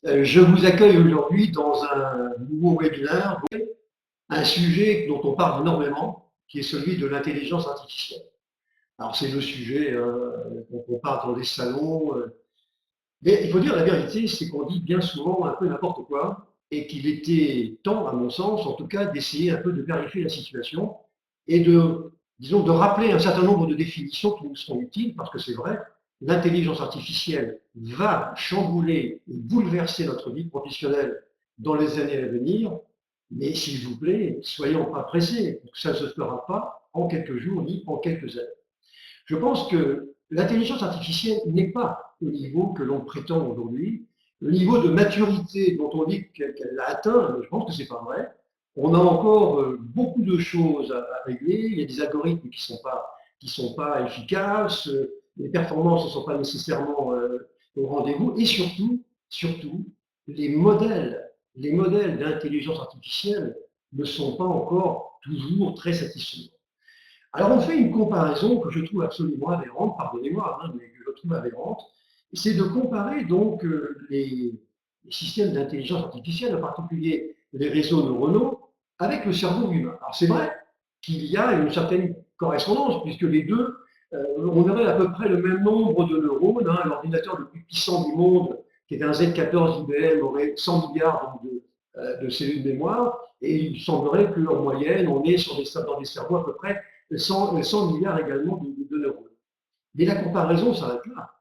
Je vous accueille aujourd'hui dans un nouveau webinaire, un sujet dont on parle énormément, qui est celui de l'intelligence artificielle. Alors c'est le sujet dont on parle dans les salons, mais il faut dire la vérité, c'est qu'on dit bien souvent un peu n'importe quoi, et qu'il était temps, à mon sens, en tout cas, d'essayer un peu de clarifier la situation et de, disons, de rappeler un certain nombre de définitions qui nous seront utiles, parce que c'est vrai, l'intelligence artificielle va chambouler et bouleverser notre vie professionnelle dans les années à venir, mais s'il vous plaît, soyons pas pressés, ça ne se fera pas en quelques jours ni en quelques années. Je pense que l'intelligence artificielle n'est pas au niveau que l'on prétend aujourd'hui, le niveau de maturité dont on dit qu'elle a atteint, je pense que c'est pas vrai. On a encore beaucoup de choses à régler. Il y a des algorithmes qui sont pas efficaces, les performances ne sont pas nécessairement au rendez-vous, et surtout, les modèles d'intelligence artificielle ne sont pas encore toujours très satisfaisants. Alors on fait une comparaison que je trouve absolument aberrante, pardonnez-moi, mais que je trouve aberrante, c'est de comparer donc les systèmes d'intelligence artificielle, en particulier les réseaux neuronaux, avec le cerveau humain. Alors c'est vrai qu'il y a une certaine correspondance, puisque les deux, on aurait à peu près le même nombre de neurones. L'ordinateur le plus puissant du monde, qui est un Z14 IBM, aurait 100 milliards de cellules de mémoire, et il semblerait qu'en moyenne, on est dans des cerveaux à peu près 100 milliards également de neurones. Mais la comparaison s'arrête là.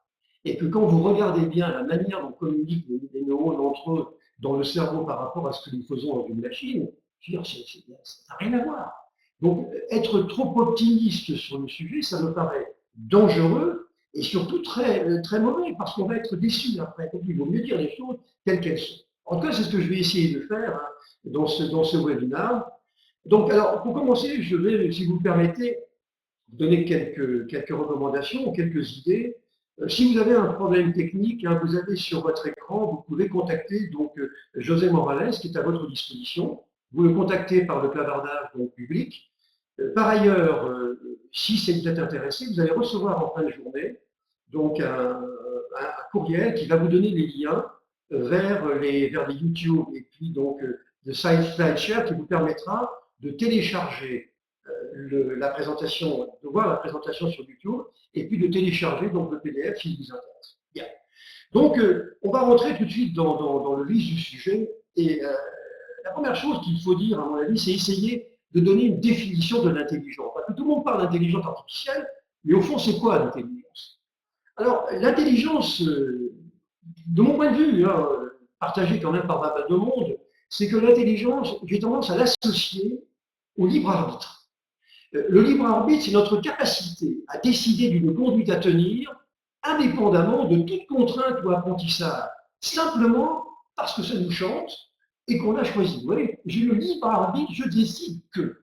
Et que quand vous regardez bien la manière dont communiquent les neurones entre eux dans le cerveau par rapport à ce que nous faisons dans une machine, ça n'a rien à voir. Donc, être trop optimiste sur le sujet, ça me paraît dangereux et surtout très mauvais, parce qu'on va être déçu après. Donc, il vaut mieux dire les choses telles qu'elles sont. En tout cas, c'est ce que je vais essayer de faire dans ce webinaire. Donc, alors, pour commencer, je vais, si vous le permettez, donner quelques recommandations, quelques idées. Si vous avez un problème technique, vous avez sur votre écran, vous pouvez contacter donc José Morales, qui est à votre disposition. Vous le contactez par le clavardage donc, public. Par ailleurs, si vous êtes intéressé, vous allez recevoir en fin de journée donc un courriel qui va vous donner les liens vers les YouTube et puis donc de SlideShare qui vous permettra de télécharger la présentation, de voir la présentation sur YouTube et puis de télécharger donc le PDF s'il vous intéresse. Bien. Donc, on va rentrer tout de suite dans le vif du sujet. Et la première chose qu'il faut dire, à mon avis, c'est essayer de donner une définition de l'intelligence. Parce que tout le monde parle d'intelligence artificielle, mais au fond, c'est quoi l'intelligence? Alors, l'intelligence, de mon point de vue, partagé quand même par pas mal de monde, c'est que l'intelligence, j'ai tendance à l'associer au libre arbitre. Le libre arbitre, c'est notre capacité à décider d'une conduite à tenir indépendamment de toute contrainte ou apprentissage, simplement parce que ça nous chante et qu'on a choisi. Vous voyez, j'ai le libre arbitre, je décide que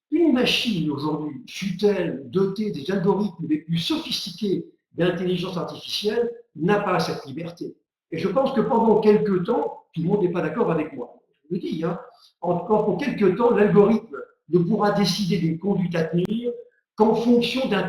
une machine aujourd'hui, fût-elle dotée des algorithmes les plus sophistiqués d'intelligence artificielle, n'a pas cette liberté. Et je pense que pendant quelques temps, tout le monde n'est pas d'accord avec moi, je le dis, encore pour quelques temps, l'algorithme ne pourra décider d'une conduite à tenir qu'en fonction d'un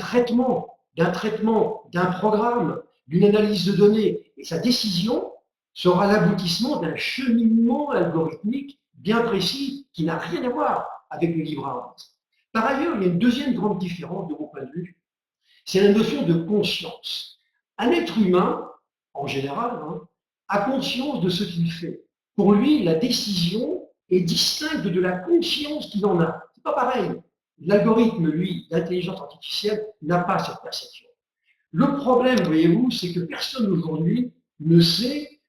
programme, d'une analyse de données. Et sa décision sera l'aboutissement d'un cheminement algorithmique bien précis qui n'a rien à voir avec le libre arbitre. Par ailleurs, il y a une deuxième grande différence de mon point de vue, c'est la notion de conscience. Un être humain, en général, a conscience de ce qu'il fait. Pour lui, la décision est distincte de la conscience qu'il en a. C'est pas pareil. L'algorithme, lui, l'intelligence artificielle, n'a pas cette perception. Le problème, voyez-vous, c'est que personne aujourd'hui ne sait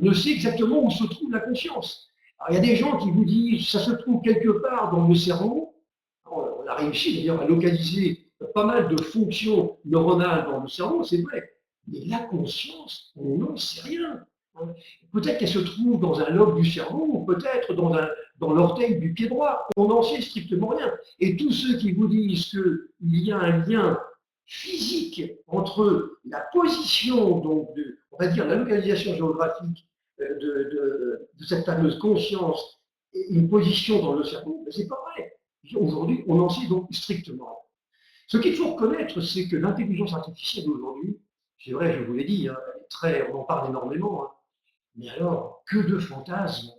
exactement où se trouve la conscience. Alors, il y a des gens qui vous disent ça se trouve quelque part dans le cerveau. On a réussi d'ailleurs à localiser pas mal de fonctions neuronales dans le cerveau, c'est vrai. Mais la conscience, on n'en sait rien. Peut-être qu'elle se trouve dans un lobe du cerveau, ou peut-être dans l'orteil du pied droit. On n'en sait strictement rien. Et tous ceux qui vous disent qu'il y a un lien physique entre la position, donc on va dire la localisation géographique de cette fameuse conscience et une position dans le cerveau, mais c'est pas vrai. Aujourd'hui, on en sait donc strictement. Ce qu'il faut reconnaître, c'est que l'intelligence artificielle aujourd'hui, c'est vrai, je vous l'ai dit, on en parle énormément, Mais alors, que de fantasmes!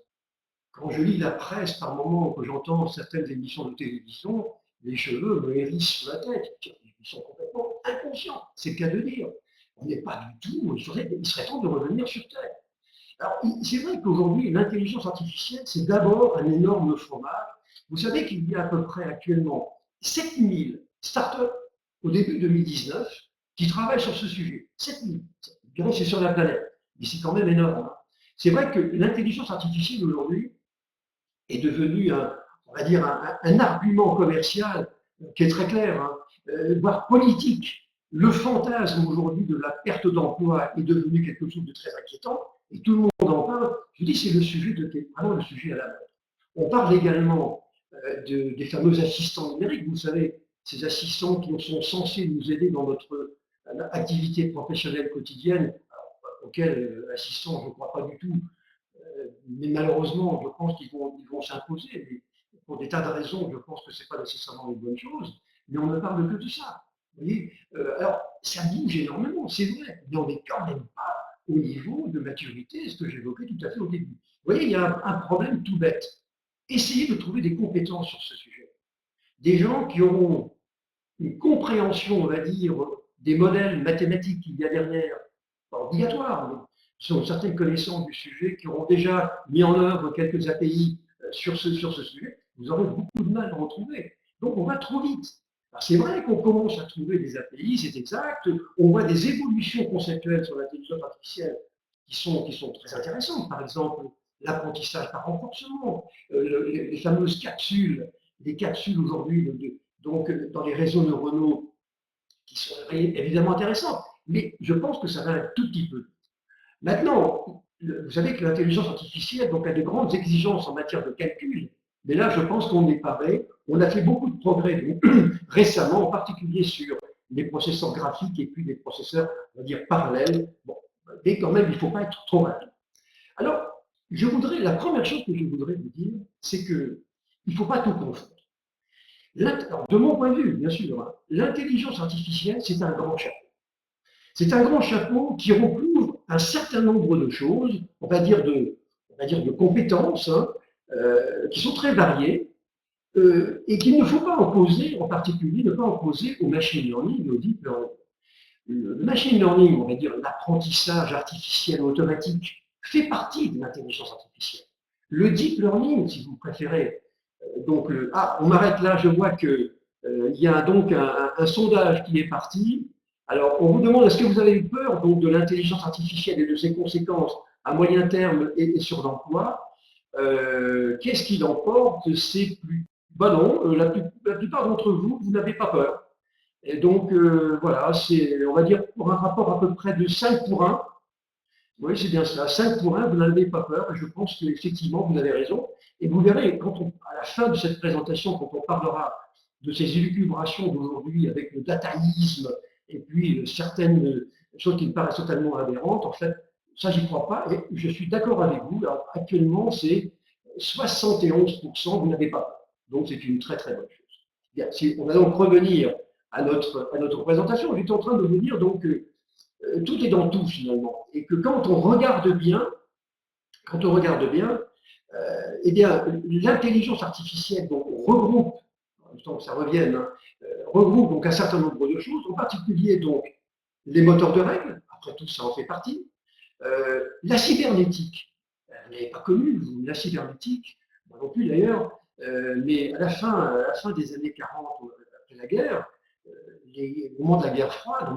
Quand je lis la presse par moments, que j'entends certaines émissions de télévision, les cheveux me hérissent sur la tête. Ils sont complètement inconscients, c'est le cas de dire. On n'est pas du tout, il serait temps de revenir sur Terre. Alors, c'est vrai qu'aujourd'hui, l'intelligence artificielle, c'est d'abord un énorme fromage. Vous savez qu'il y a à peu près actuellement 7000 startups au début 2019 qui travaillent sur ce sujet. 7000. Je dirais que c'est sur la planète, mais c'est quand même énorme, hein. C'est vrai que l'intelligence artificielle aujourd'hui est devenu on va dire un argument commercial qui est très clair, hein, voire politique. Le fantasme aujourd'hui de la perte d'emploi est devenu quelque chose de très inquiétant et tout le monde en parle. Je dis c'est le sujet vraiment le sujet à la mode. On parle également des fameux assistants numériques, vous savez, ces assistants qui sont censés nous aider dans notre activité professionnelle quotidienne, auxquels assistants, je ne crois pas du tout, mais malheureusement, je pense qu'ils vont s'imposer. Mais pour des tas de raisons, je pense que ce n'est pas nécessairement une bonne chose. Mais on ne parle que de ça. Vous voyez, alors, ça bouge énormément, c'est vrai, mais on n'est quand même pas au niveau de maturité, ce que j'évoquais tout à fait au début. Vous voyez, il y a un problème tout bête. Essayez de trouver des compétences sur ce sujet. Des gens qui auront une compréhension, on va dire, des modèles mathématiques qu'il y a derrière, pas obligatoire, mais qui ont certaines connaissances du sujet, qui auront déjà mis en œuvre quelques API sur ce sujet, vous aurez beaucoup de mal à en trouver. Donc on va trop vite. C'est vrai qu'on commence à trouver des API, c'est exact, on voit des évolutions conceptuelles sur l'intelligence artificielle qui sont très intéressantes. Par exemple, l'apprentissage par renforcement, les fameuses capsules, les capsules aujourd'hui donc dans les réseaux neuronaux qui sont évidemment intéressantes. Mais je pense que ça va un tout petit peu. Maintenant, vous savez que l'intelligence artificielle donc, a de grandes exigences en matière de calcul, mais là, je pense qu'on est paré. On a fait beaucoup de progrès donc, récemment, en particulier sur les processeurs graphiques et puis des processeurs, on va dire, parallèles. Bon, mais quand même, il ne faut pas être trop rapide. Alors, la première chose que je voudrais vous dire, c'est qu'il ne faut pas tout confondre. De mon point de vue, bien sûr, hein, l'intelligence artificielle, c'est un grand chapeau. C'est un grand chapeau qui recouvre un certain nombre de choses, on va dire de compétences, hein, qui sont très variées, et qu'il ne faut pas opposer, en particulier, ne pas opposer au machine learning et au deep learning. Le machine learning, on va dire l'apprentissage artificiel automatique, fait partie de l'intelligence artificielle. Le deep learning, si vous préférez, on m'arrête là, je vois qu'il y a donc un sondage qui est parti. Alors, on vous demande, est-ce que vous avez eu peur donc, de l'intelligence artificielle et de ses conséquences à moyen terme et sur l'emploi? Qu'est-ce qui l'emporte? C'est plus. Ben non, la plupart d'entre vous, vous n'avez pas peur. Et donc, voilà, c'est, on va dire, pour un rapport à peu près de 5 pour 1. Oui, c'est bien cela. 5 pour 1, vous n'avez pas peur. Je pense qu'effectivement, vous avez raison. Et vous verrez, à la fin de cette présentation, quand on parlera de ces élucubrations d'aujourd'hui avec le dataïsme et puis certaines choses qui me paraissent totalement aberrantes, en fait, ça, j'y crois pas. Et je suis d'accord avec vous. Alors, actuellement, c'est 71%, vous n'avez pas peur. Donc, c'est une très, très bonne chose. Bien, si on va donc revenir à notre présentation. J'étais en train de vous dire donc tout est dans tout finalement, et que quand on regarde bien, eh bien l'intelligence artificielle donc regroupe, en même temps que ça revienne, hein, regroupe donc un certain nombre de choses, en particulier donc les moteurs de règles. Après tout, ça en fait partie. La cybernétique, elle n'est pas connue, la cybernétique, moi non plus d'ailleurs, mais à la fin des années 40, après la guerre, au moment de la guerre froide,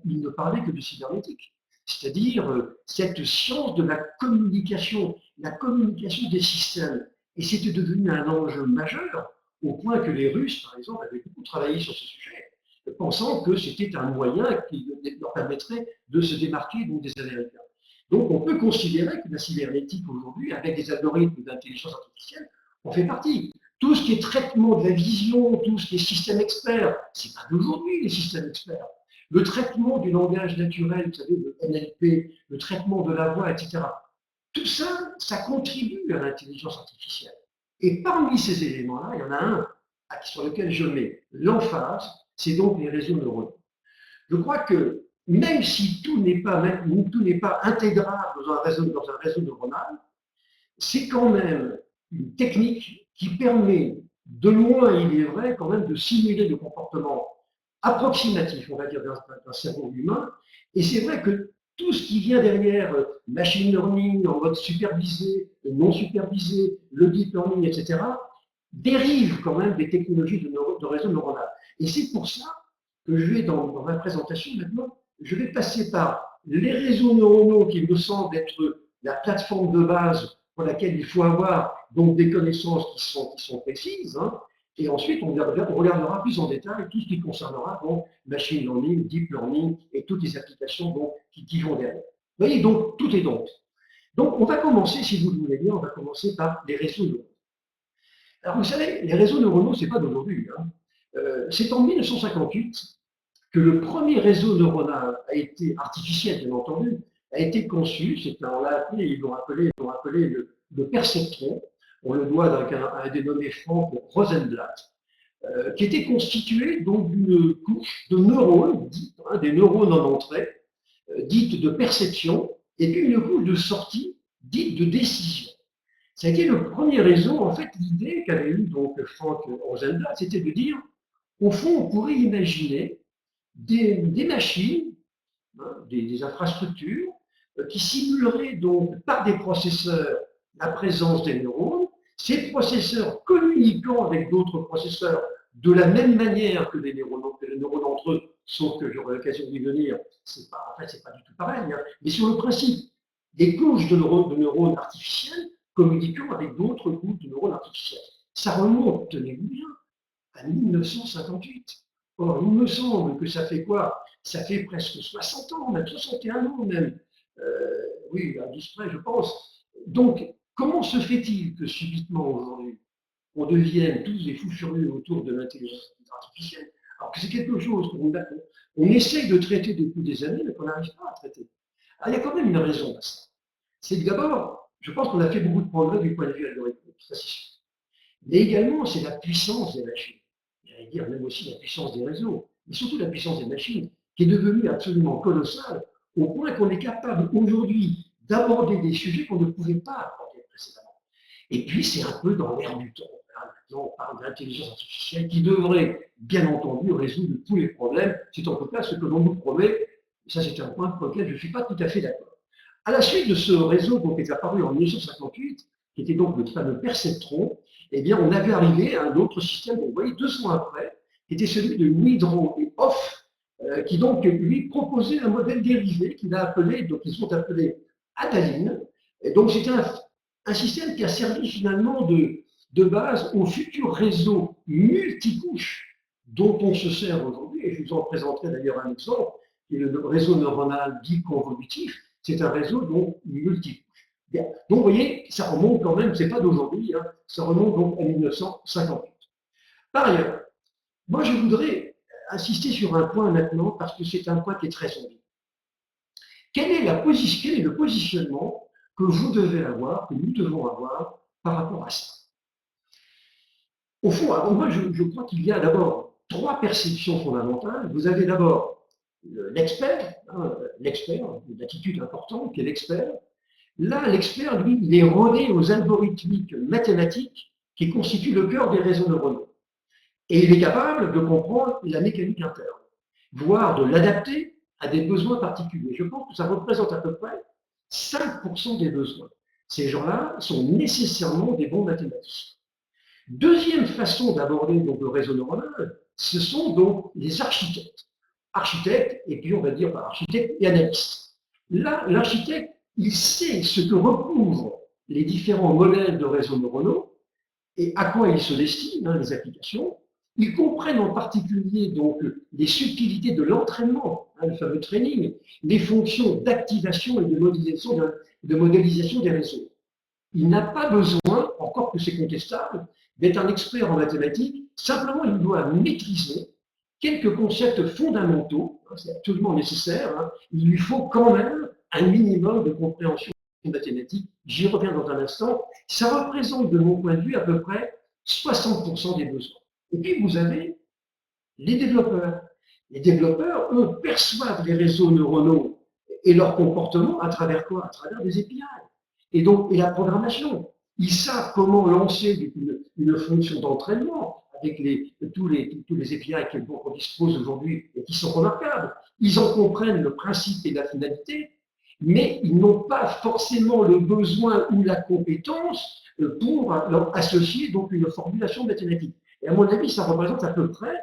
il ne parlait que de cybernétique, c'est-à-dire cette science de la communication des systèmes. Et c'était devenu un enjeu majeur, au point que les Russes, par exemple, avaient beaucoup travaillé sur ce sujet, pensant que c'était un moyen qui leur permettrait de se démarquer donc, des Américains. Donc on peut considérer que la cybernétique aujourd'hui, avec des algorithmes d'intelligence artificielle, en fait partie. Tout ce qui est traitement de la vision, tout ce qui est système expert, c'est pas d'aujourd'hui les systèmes experts. Le traitement du langage naturel, vous savez, le NLP, le traitement de la voix, etc. Tout ça, ça contribue à l'intelligence artificielle. Et parmi ces éléments-là, il y en a un sur lequel je mets l'emphase, c'est donc les réseaux neuronaux. Je crois que même si tout n'est pas intégrable dans un réseau neuronal, c'est quand même une technique qui permet, de loin il est vrai, quand même de simuler le comportement approximatif, on va dire, d'un cerveau humain. Et c'est vrai que tout ce qui vient derrière, machine learning, en mode supervisé, non supervisé, le deep learning, etc., dérive quand même des technologies de réseau neuronal. Et c'est pour ça que je vais, dans ma présentation maintenant, je vais passer par les réseaux neuronaux qui me semblent être la plateforme de base pour laquelle il faut avoir donc des connaissances qui sont précises, hein, et ensuite on regardera plus en détail tout ce qui concernera donc machine learning, deep learning et toutes les applications donc, qui vont derrière. Vous voyez, donc tout est donc. Donc on va commencer, si vous le voulez bien, on va commencer par les réseaux neuronaux. Alors vous savez, les réseaux neuronaux, c'est pas d'aujourd'hui. Hein. C'est en 1958 que le premier réseau neuronal a été artificiel, bien entendu, a été conçu. On l'a appelé, ils l'ont appelé le perceptron. On le doit à un dénommé Frank Rosenblatt, qui était constitué donc d'une couche de neurones, hein, des neurones en entrée, dites de perception, et puis une couche de sortie, dite de décision. Ça a été le premier réseau, en fait, l'idée qu'avait eu donc Frank Rosenblatt, c'était de dire, au fond, on pourrait imaginer des machines, hein, des infrastructures, qui simuleraient donc par des processeurs la présence des neurones, ces processeurs communiquant avec d'autres processeurs de la même manière que les neurones entre eux, sauf que j'aurai l'occasion d'y venir, en fait, c'est pas du tout pareil, hein, mais sur le principe, des couches de neurones artificiels communiquant avec d'autres couches de neurones artificiels. Ça remonte, tenez-vous bien, à 1958. Or, il me semble que ça fait quoi? Ça fait presque 60 ans, même 61 ans même. Oui, à 10 près, je pense. Donc, comment se fait-il que subitement aujourd'hui, on devienne tous des fous furieux autour de l'intelligence artificielle, alors que c'est quelque chose qu'on essaye de traiter depuis des années, mais qu'on n'arrive pas à traiter? Alors, il y a quand même une raison à ça. C'est que d'abord, je pense qu'on a fait beaucoup de progrès du point de vue algorithmique, ça c'est sûr. Mais également, c'est la puissance des machines. J'allais dire même aussi la puissance des réseaux, mais surtout la puissance des machines, qui est devenue absolument colossale, au point qu'on est capable aujourd'hui d'aborder des sujets qu'on ne pouvait pas aborder précédemment. Et puis, c'est un peu dans l'air du temps. Maintenant, on parle d'intelligence artificielle qui devrait, bien entendu, résoudre tous les problèmes. C'est en tout cas ce que l'on nous promet. Et ça, c'est un point pour lequel je ne suis pas tout à fait d'accord. À la suite de ce réseau donc, qui est apparu en 1958, qui était donc le fameux perceptron, eh bien, on avait arrivé à un autre système, vous voyez, 200 après, qui était celui de Nidro et Hoff, qui donc lui proposait un modèle dérivé qu'ils ont appelé Adaline. Et donc, c'était un système qui a servi finalement de base au futur réseau multicouche dont on se sert aujourd'hui, et je vous en présenterai d'ailleurs un exemple, qui est le réseau neuronal dit convolutif. C'est un réseau donc multicouche. Bien. Donc, vous voyez, ça remonte quand même, c'est pas d'aujourd'hui, hein, ça remonte donc à 1958. Par ailleurs, moi je voudrais insister sur un point maintenant, parce que c'est un point qui est très sombre. Quel est le positionnement que vous devez avoir, que nous devons avoir par rapport à ça? Au fond, alors moi je crois qu'il y a d'abord trois perceptions fondamentales. Vous avez d'abord l'expert, hein, l'expert, une attitude importante qui est l'expert. Là, l'expert, lui, il est rodé aux algorithmiques mathématiques qui constituent le cœur des réseaux neuronaux. Et il est capable de comprendre la mécanique interne, voire de l'adapter à des besoins particuliers. Je pense que ça représente à peu près 5% des besoins. Ces gens-là sont nécessairement des bons mathématiciens. Deuxième façon d'aborder donc le réseau neuronal, ce sont donc les architectes. Architectes, et puis on va dire architectes et analystes. Là, l'architecte, il sait ce que recouvrent les différents modèles de réseaux neuronaux et à quoi ils se destinent, hein, les applications. Ils comprennent en particulier donc les subtilités de l'entraînement, hein, le fameux training, les fonctions d'activation et de modélisation des réseaux. Il n'a pas besoin, encore que c'est contestable, d'être un expert en mathématiques, simplement il doit maîtriser quelques concepts fondamentaux, hein, c'est absolument nécessaire, hein, il lui faut quand même un minimum de compréhension mathématique, j'y reviens dans un instant, ça représente de mon point de vue à peu près 60% des besoins. Et puis vous avez les développeurs. Les développeurs, eux, perçoivent les réseaux neuronaux et leur comportement à travers quoi? À travers des API. Et la programmation. Ils savent comment lancer une fonction d'entraînement avec tous les API dont on dispose aujourd'hui et qui sont remarquables. Ils en comprennent le principe et la finalité, mais ils n'ont pas forcément le besoin ou la compétence pour leur associer donc une formulation mathématique. Et à mon avis, ça représente à peu près,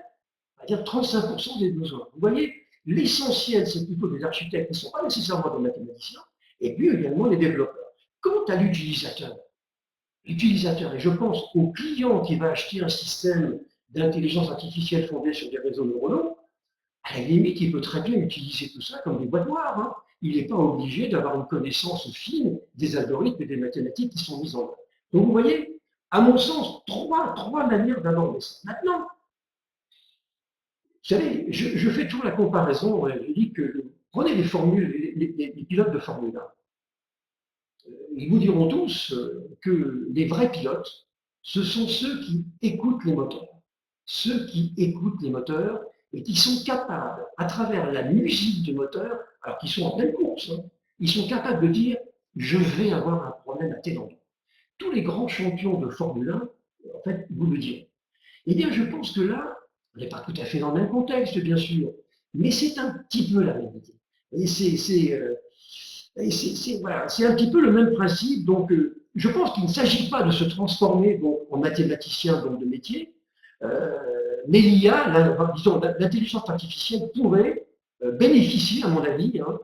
on va dire, 35% des besoins. Vous voyez, l'essentiel, c'est plutôt des architectes qui ne sont pas nécessairement des mathématiciens, et puis également les développeurs. Quant à l'utilisateur, et je pense au client qui va acheter un système d'intelligence artificielle fondé sur des réseaux neuronaux, à la limite, il peut très bien utiliser tout ça comme des boîtes noires. Hein. Il n'est pas obligé d'avoir une connaissance fine des algorithmes et des mathématiques qui sont mises en œuvre. Donc vous voyez, à mon sens, trois manières d'aborder ça. Maintenant, vous savez, je fais toujours la comparaison, je dis que prenez les formules, les pilotes de Formule 1. Ils vous diront tous que les vrais pilotes, ce sont ceux qui écoutent les moteurs. Ceux qui écoutent les moteurs et qui sont capables, à travers la musique du moteur, alors qu'ils sont en pleine course, hein, ils sont capables de dire je vais avoir un problème à tel endroit. Tous les grands champions de Formule 1, en fait, vous le diront. Eh bien, je pense que là, on n'est pas tout à fait dans le même contexte, bien sûr, mais c'est un petit peu la même idée. Et voilà, c'est un petit peu le même principe. Donc, je pense qu'il ne s'agit pas de se transformer donc, en mathématicien donc, de métier, euh, mais disons, l'intelligence artificielle pourrait bénéficier, à mon avis, hein,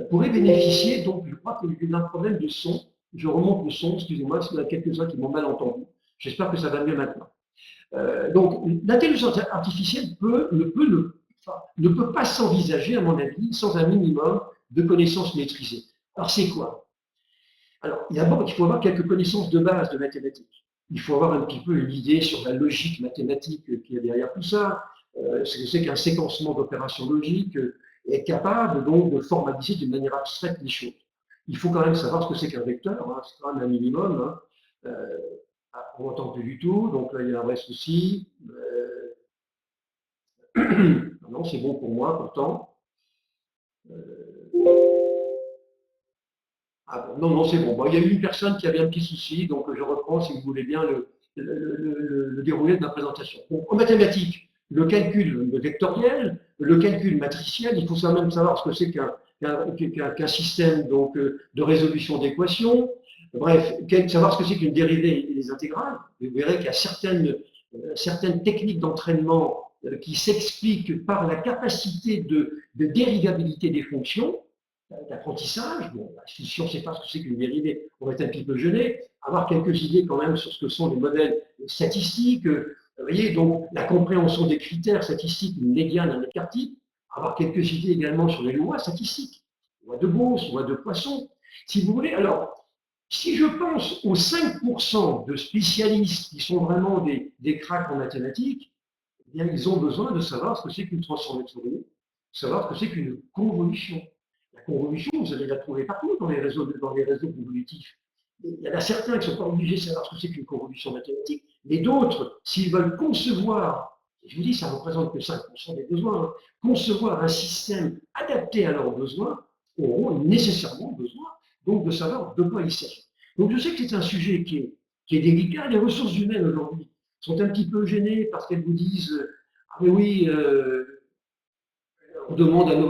pourrait bénéficier, donc je crois qu'il y a un problème de son. Je remonte le son, excusez-moi, parce qu'il y en a quelques-uns qui m'ont mal entendu. J'espère que ça va mieux maintenant. Donc, l'intelligence artificielle ne peut pas s'envisager, à mon avis, sans un minimum de connaissances maîtrisées. Alors, c'est quoi? Alors, d'abord, il faut avoir quelques connaissances de base de mathématiques. Il faut avoir un petit peu une idée sur la logique mathématique qui est derrière tout ça. Ce que c'est qu'un séquencement d'opérations logiques est capable donc de formaliser d'une manière abstraite les choses. Il faut quand même savoir ce que c'est qu'un vecteur, hein, c'est quand même un minimum. Hein. On n'entend plus du tout, donc là il y a un vrai souci. Non, c'est bon pour moi pourtant. Ah, non, non, c'est bon. Bon. Il y a eu une personne qui avait un petit souci, donc je reprends, si vous voulez bien, le déroulé de ma présentation. Donc, en mathématiques, le calcul vectoriel, le calcul matriciel, il faut quand même savoir ce que c'est qu'un système donc, de résolution d'équations. Bref, savoir ce que c'est qu'une dérivée et des intégrales. Vous verrez qu'il y a certaines techniques d'entraînement qui s'expliquent par la capacité de dérivabilité des fonctions d'apprentissage. Bon, si on ne sait pas ce que c'est qu'une dérivée, on va être un petit peu gêné. Avoir quelques idées quand même sur ce que sont les modèles statistiques. Vous voyez, donc la compréhension des critères statistiques, une médiane, un écart type. Avoir quelques idées également sur les lois statistiques, loi de Gauss, loi de Poisson. Si vous voulez, alors, si je pense aux 5% de spécialistes qui sont vraiment des cracks en mathématiques, eh bien, ils ont besoin de savoir ce que c'est qu'une transformation de données, savoir ce que c'est qu'une convolution. La convolution, vous allez la trouver partout dans les réseaux convolutifs. Il y en a certains qui ne sont pas obligés de savoir ce que c'est qu'une convolution mathématique, mais d'autres, s'ils veulent concevoir, je vous dis, ça ne représente que 5% des besoins, hein, concevoir un système adapté à leurs besoins, auront nécessairement besoin donc de savoir de quoi il s'agit. Donc je sais que c'est un sujet qui est délicat. Les ressources humaines aujourd'hui sont un petit peu gênées parce qu'elles vous disent ah mais oui, on demande à nos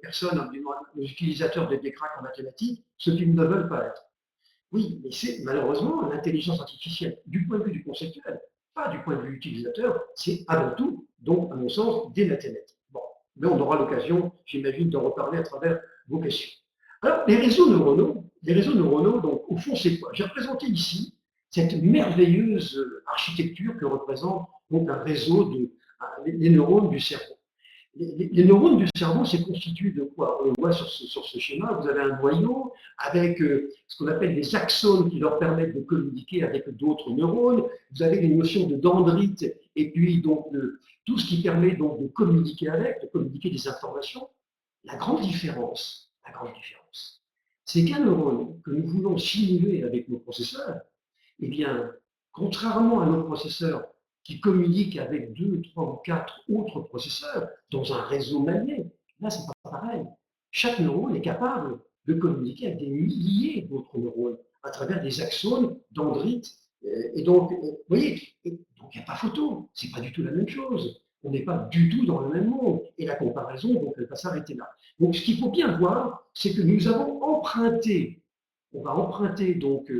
personnes, à nos utilisateurs d'être des cracks en mathématiques, ce qu'ils ne veulent pas être. Oui, mais c'est malheureusement l'intelligence artificielle, du point de vue du conceptuel, pas du point de vue utilisateur, c'est avant tout, donc à mon sens, des mathématiques. Bon, mais on aura l'occasion, j'imagine, d'en reparler à travers vos questions. Alors, les réseaux neuronaux, donc au fond, c'est quoi? J'ai représenté ici cette merveilleuse architecture que représente donc un réseau les neurones du cerveau. Les neurones du cerveau, c'est constitué de quoi? On le voit sur ce schéma, vous avez un noyau avec ce qu'on appelle des axones qui leur permettent de communiquer avec d'autres neurones. Vous avez les notions de dendrites et puis donc tout ce qui permet donc de communiquer avec, de communiquer des informations. La grande différence, c'est qu'un neurone que nous voulons simuler avec nos processeurs, eh bien, contrairement à nos processeurs qui communique avec 2, 3 ou 4 autres processeurs dans un réseau manié. Là, c'est pas pareil. Chaque neurone est capable de communiquer avec des milliers d'autres neurones à travers des axones, dendrites. Et donc, vous voyez, il n'y a pas photo. C'est pas du tout la même chose. On n'est pas du tout dans le même monde. Et la comparaison, donc, elle va s'arrêter là. Donc, ce qu'il faut bien voir, c'est que nous avons emprunté, on va emprunter donc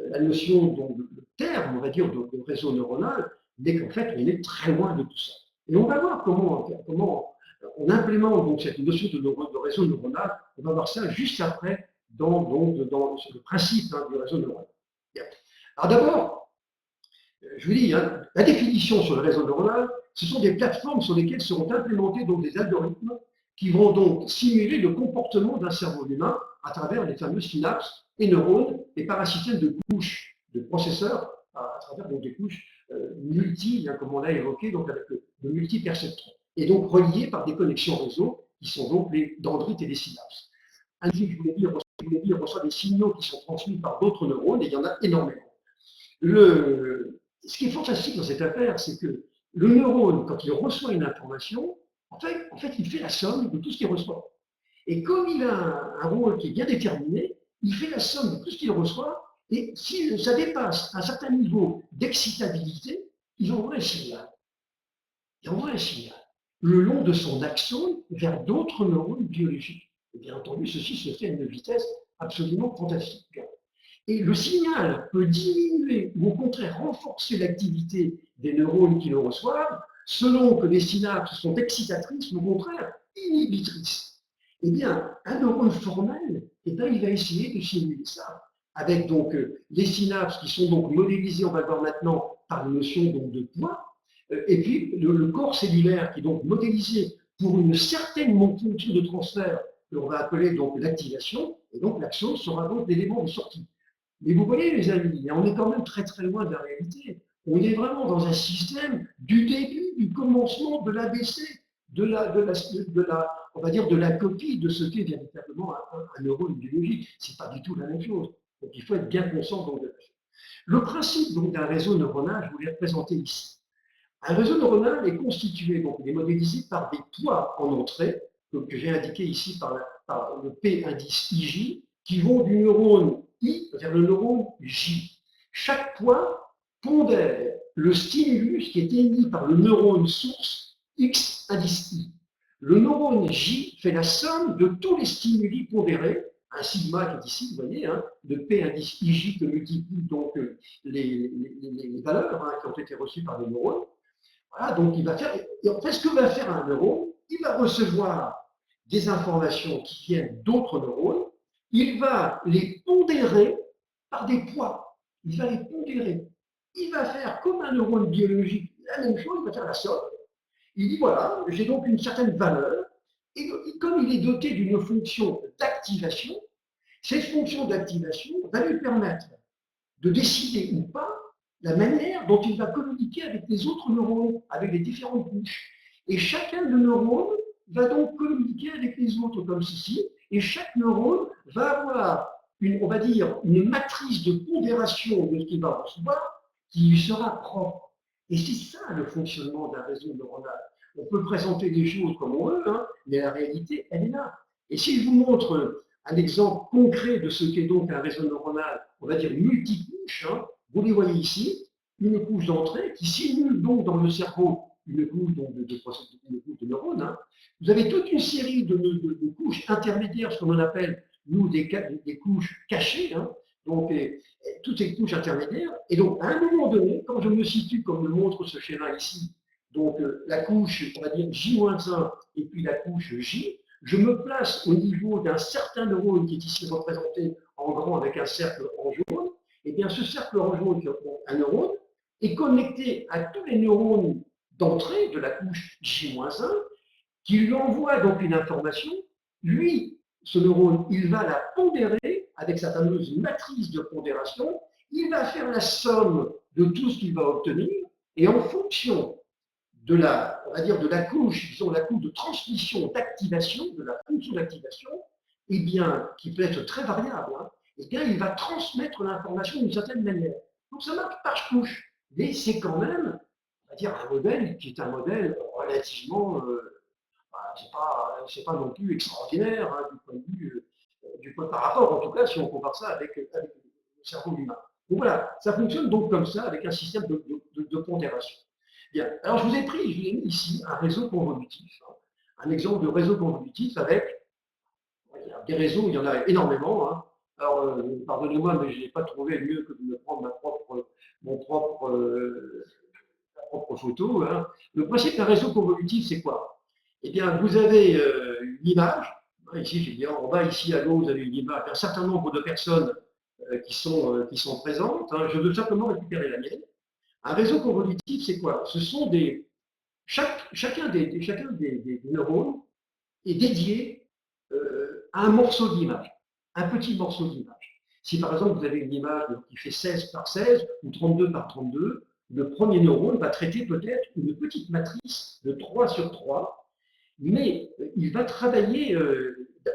la notion, donc, le terme, on va dire, de réseau neuronal, mais qu'en fait, on est très loin de tout ça. Et on va voir comment on implémente donc cette notion de réseau neuronal. On va voir ça juste après dans le principe du réseau neuronal. Bien. Alors d'abord, je vous dis, hein, la définition sur le réseau neuronal, ce sont des plateformes sur lesquelles seront implémentés donc des algorithmes qui vont donc simuler le comportement d'un cerveau humain à travers les fameux synapses et neurones et parasystèmes de couches de processeurs à travers donc, des couches multi, hein, comme on l'a évoqué, donc avec le multiperceptron, et donc reliés par des connexions réseau qui sont donc les dendrites et les synapses. Un je vous l'ai dit, reçoit des signaux qui sont transmis par d'autres neurones, et il y en a énormément. Ce qui est fantastique dans cette affaire, c'est que le neurone, quand il reçoit une information, en fait, il fait la somme de tout ce qu'il reçoit. Et comme il a un rôle qui est bien déterminé, il fait la somme de tout ce qu'il reçoit, et si ça dépasse un certain niveau d'excitabilité, il envoie un signal. Il envoie un signal le long de son axone vers d'autres neurones biologiques. Et bien entendu, ceci se fait à une vitesse absolument fantastique. Et le signal peut diminuer ou au contraire renforcer l'activité des neurones qui le reçoivent selon que les synapses sont excitatrices ou au contraire inhibitrices. Eh bien, un neurone formel, eh bien, il va essayer de simuler ça avec donc les synapses qui sont donc modélisées, on va voir maintenant, par une notion donc, de poids, et puis le corps cellulaire qui est donc modélisé pour une certaine fonction de transfert que l'on va appeler donc l'activation, et donc l'axone sera donc l'élément de sortie. Mais vous voyez, les amis, on est quand même très très loin de la réalité. On est vraiment dans un système du début, du commencement de l'ABC, on va dire de la copie de ce qu'est véritablement un neurone biologique. C'est pas du tout la même chose. Donc il faut être bien conscient de la chose. Le principe donc d'un réseau neuronal, je vous l'ai représenté ici. Un réseau neuronal est constitué, donc il est modélisé par des poids en entrée, que j'ai indiqué ici par le P indice IJ, qui vont du neurone I vers le neurone J. Chaque poids pondère le stimulus qui est émis par le neurone source X indice I. Le neurone J fait la somme de tous les stimuli pondérés, un sigma qui est ici, vous voyez, hein, le P indice IJ que multiplie donc les valeurs hein, qui ont été reçues par les neurones. Voilà, donc il va faire, et en fait, ce que va faire un neurone, il va recevoir des informations qui viennent d'autres neurones, il va les pondérer par des poids, il va les pondérer. Il va faire comme un neurone biologique, la même chose, il va faire la somme. Il dit voilà, j'ai donc une certaine valeur, et comme il est doté d'une fonction d'activation, cette fonction d'activation va lui permettre de décider ou pas la manière dont il va communiquer avec les autres neurones, avec les différentes couches. Et chacun de neurones va donc communiquer avec les autres comme ceci, et chaque neurone va avoir on va dire, une matrice de pondération de ce qu'il va recevoir qui lui sera propre. Et c'est ça le fonctionnement d'un réseau neuronal. On peut présenter les choses comme on veut, hein, mais la réalité, elle est là. Et si je vous montre un exemple concret de ce qu'est donc un réseau neuronal, on va dire multicouche, hein, vous les voyez ici, une couche d'entrée qui simule donc dans le cerveau une couche de neurones. Hein. Vous avez toute une série de couches intermédiaires, ce qu'on appelle, nous, des couches cachées, hein, donc toutes ces couches intermédiaires. Et donc, à un moment donné, quand je me situe, comme le montre ce schéma ici, donc la couche, on va dire J-1 et puis la couche J, je me place au niveau d'un certain neurone qui est ici représenté en grand avec un cercle en jaune, et bien ce cercle en jaune, un neurone, est connecté à tous les neurones d'entrée de la couche J-1, qui lui envoie donc une information. Lui, ce neurone, il va la pondérer avec sa fameuse matrice de pondération, il va faire la somme de tout ce qu'il va obtenir, et en fonction de la, on va dire, de la couche, disons la couche de transmission d'activation, de la fonction d'activation, eh bien, qui peut être très variable, hein, eh bien, il va transmettre l'information d'une certaine manière. Donc ça marche par couche, mais c'est quand même va dire, un modèle qui est un modèle relativement, c'est pas non plus extraordinaire hein, par rapport, en tout cas, si on compare ça avec le cerveau humain. Donc voilà, ça fonctionne donc comme ça, avec un système de pondération. Bien, alors je vous ai mis ici un réseau convolutif, hein, un exemple de réseau convolutif avec des réseaux, il y en a énormément. Hein. Alors, pardonnez-moi, mais je n'ai pas trouvé mieux que de me prendre mon propre, ma propre photo. Hein. Le principe d'un réseau convolutif, c'est quoi? Eh bien, vous avez une image. Ici, j'ai bien en bas, ici à gauche, vous avez une image d'un certain nombre de personnes qui sont présentes. Hein. Je veux simplement récupérer la mienne. Un réseau convolutif, c'est quoi? Ce sont chacun des neurones est dédié à un morceau d'image, un petit morceau d'image. Si par exemple vous avez une image qui fait 16 par 16 ou 32 par 32, le premier neurone va traiter peut-être une petite matrice de 3 sur 3, mais il va travailler,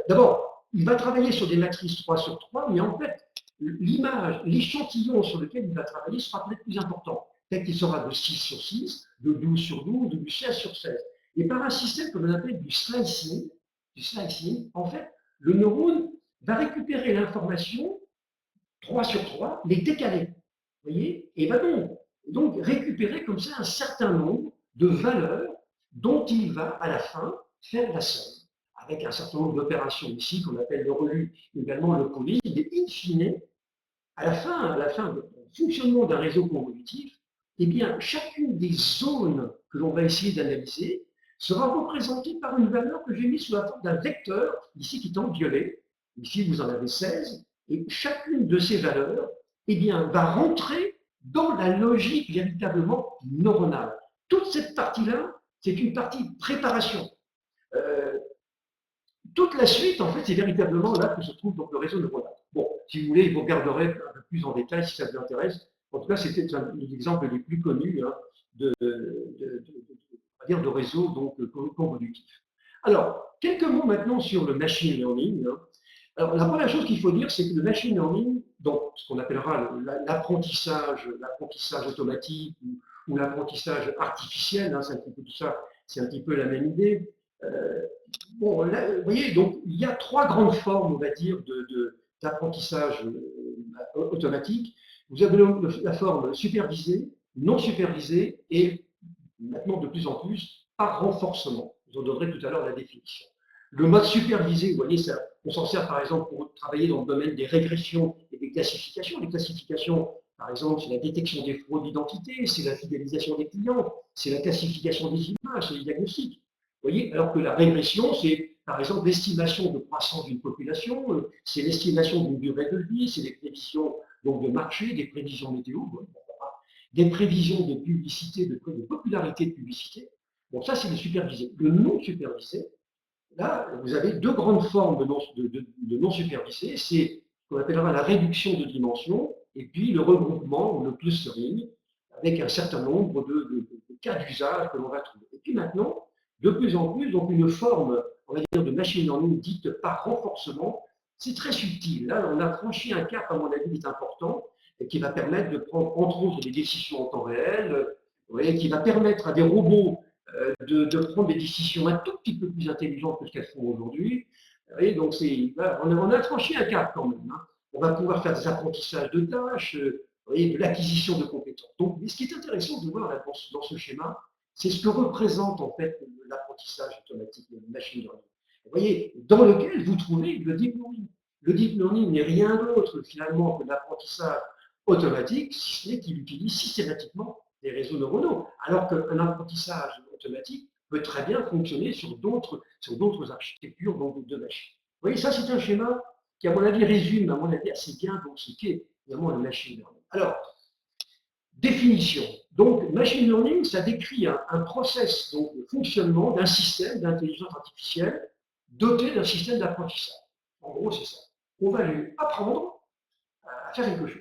d'abord, il va travailler sur des matrices 3 sur 3, mais en fait, l'image, l'échantillon sur lequel il va travailler sera peut-être plus important. Peut-être qu'il sera de 6 sur 6, de 12 sur 12, de 16 sur 16. Et par un système que l'on appelle du slicing, en fait, le neurone va récupérer l'information 3 sur 3, les décaler. Vous voyez? Et va donc récupérer comme ça un certain nombre de valeurs dont il va à la fin faire la somme. Avec un certain nombre d'opérations ici qu'on appelle le relu, également le pooling, et in fine, à la fin du fonctionnement d'un réseau convolutif, eh bien, chacune des zones que l'on va essayer d'analyser sera représentée par une valeur que j'ai mise sous la forme d'un vecteur, ici qui est en violet. Ici, vous en avez 16, et chacune de ces valeurs eh bien, va rentrer dans la logique véritablement neuronale. Toute cette partie-là, c'est une partie préparation. Euh, Toute la suite, en fait, c'est véritablement là que se trouve donc le réseau neuronal. Bon, si vous voulez, vous regarderez un peu plus en détail si ça vous intéresse. En tout cas, c'était un des exemples les plus connus hein, de réseau donc, convolutif. Alors, quelques mots maintenant sur le machine learning. Hein. Alors, la première chose qu'il faut dire, c'est que le machine learning, donc ce qu'on appellera l'apprentissage automatique ou l'apprentissage artificiel, hein, c'est un petit peu tout ça, c'est un petit peu la même idée. Euh, bon, là, vous voyez, donc il y a trois grandes formes, on va dire, d'apprentissage automatique. Vous avez la forme supervisée, non supervisée et maintenant de plus en plus par renforcement. Vous en donnerez tout à l'heure la définition. Le mode supervisé, vous voyez, ça, on s'en sert par exemple pour travailler dans le domaine des régressions et des classifications. Les classifications, par exemple, c'est la détection des fraudes d'identité, c'est la fidélisation des clients, c'est la classification des images, c'est les diagnostics. Vous voyez, alors que la régression, c'est par exemple l'estimation de croissance d'une population, c'est l'estimation d'une durée de vie, c'est des prévisions donc, de marché, des prévisions météo, des prévisions de publicité, de popularité de publicité. Bon, ça, c'est le supervisé. Le non supervisé, là, vous avez deux grandes formes de non supervisé. C'est ce qu'on appellera la réduction de dimension et puis le regroupement ou le clustering avec un certain nombre de cas d'usage que l'on va trouver. Et puis maintenant, de plus en plus, donc une forme, on va dire, de machine learning dite par renforcement, c'est très subtil. Là, on a franchi un cap, à mon avis, qui est important et qui va permettre de prendre, entre autres, des décisions en temps réel, voyez, qui va permettre à des robots de prendre des décisions un tout petit peu plus intelligentes que ce qu'elles font aujourd'hui. Donc on a franchi un cap quand même. Hein. On va pouvoir faire des apprentissages de tâches, de l'acquisition de compétences. Donc, mais ce qui est intéressant de voir là, dans ce schéma, c'est ce que représente en fait l'apprentissage automatique, le machine learning. Vous voyez, dans lequel vous trouvez le deep learning. Le deep learning n'est rien d'autre finalement que l'apprentissage automatique, si ce n'est qu'il utilise systématiquement des réseaux neuronaux, alors qu'un apprentissage automatique peut très bien fonctionner sur d'autres architectures de machines. Vous voyez, ça c'est un schéma qui, à mon avis, résume, à mon avis, assez bien donc, ce qu'est évidemment le machine learning. Alors, définition. Donc, machine learning, ça décrit un process donc, de fonctionnement d'un système d'intelligence artificielle doté d'un système d'apprentissage. En gros, c'est ça. On va lui apprendre à faire quelque chose.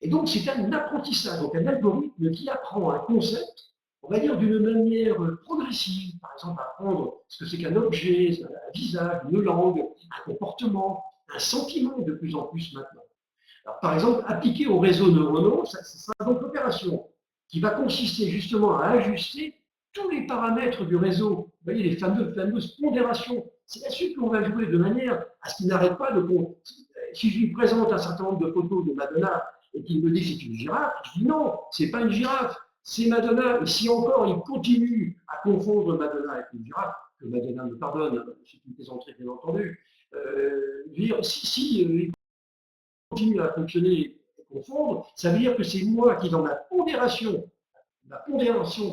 Et donc, c'est un apprentissage, donc un algorithme qui apprend un concept, on va dire d'une manière progressive. Par exemple, apprendre ce que c'est qu'un objet, un visage, une langue, un comportement, un sentiment de plus en plus maintenant. Alors, par exemple, appliqué aux réseaux neuronaux, ça sera donc l'opération qui va consister justement à ajuster tous les paramètres du réseau. Vous voyez, les fameuses pondérations. C'est là-dessus qu'on va jouer de manière à ce qu'il n'arrête pas de... Si je lui présente un certain nombre de photos de Madonna et qu'il me dit c'est une girafe, je dis non, c'est pas une girafe, c'est Madonna. Et si encore il continue à confondre Madonna avec une girafe, que Madonna me pardonne, c'est une plaisanterie bien entendu, si il continue à fonctionner et confondre, ça veut dire que c'est moi qui, dans la pondération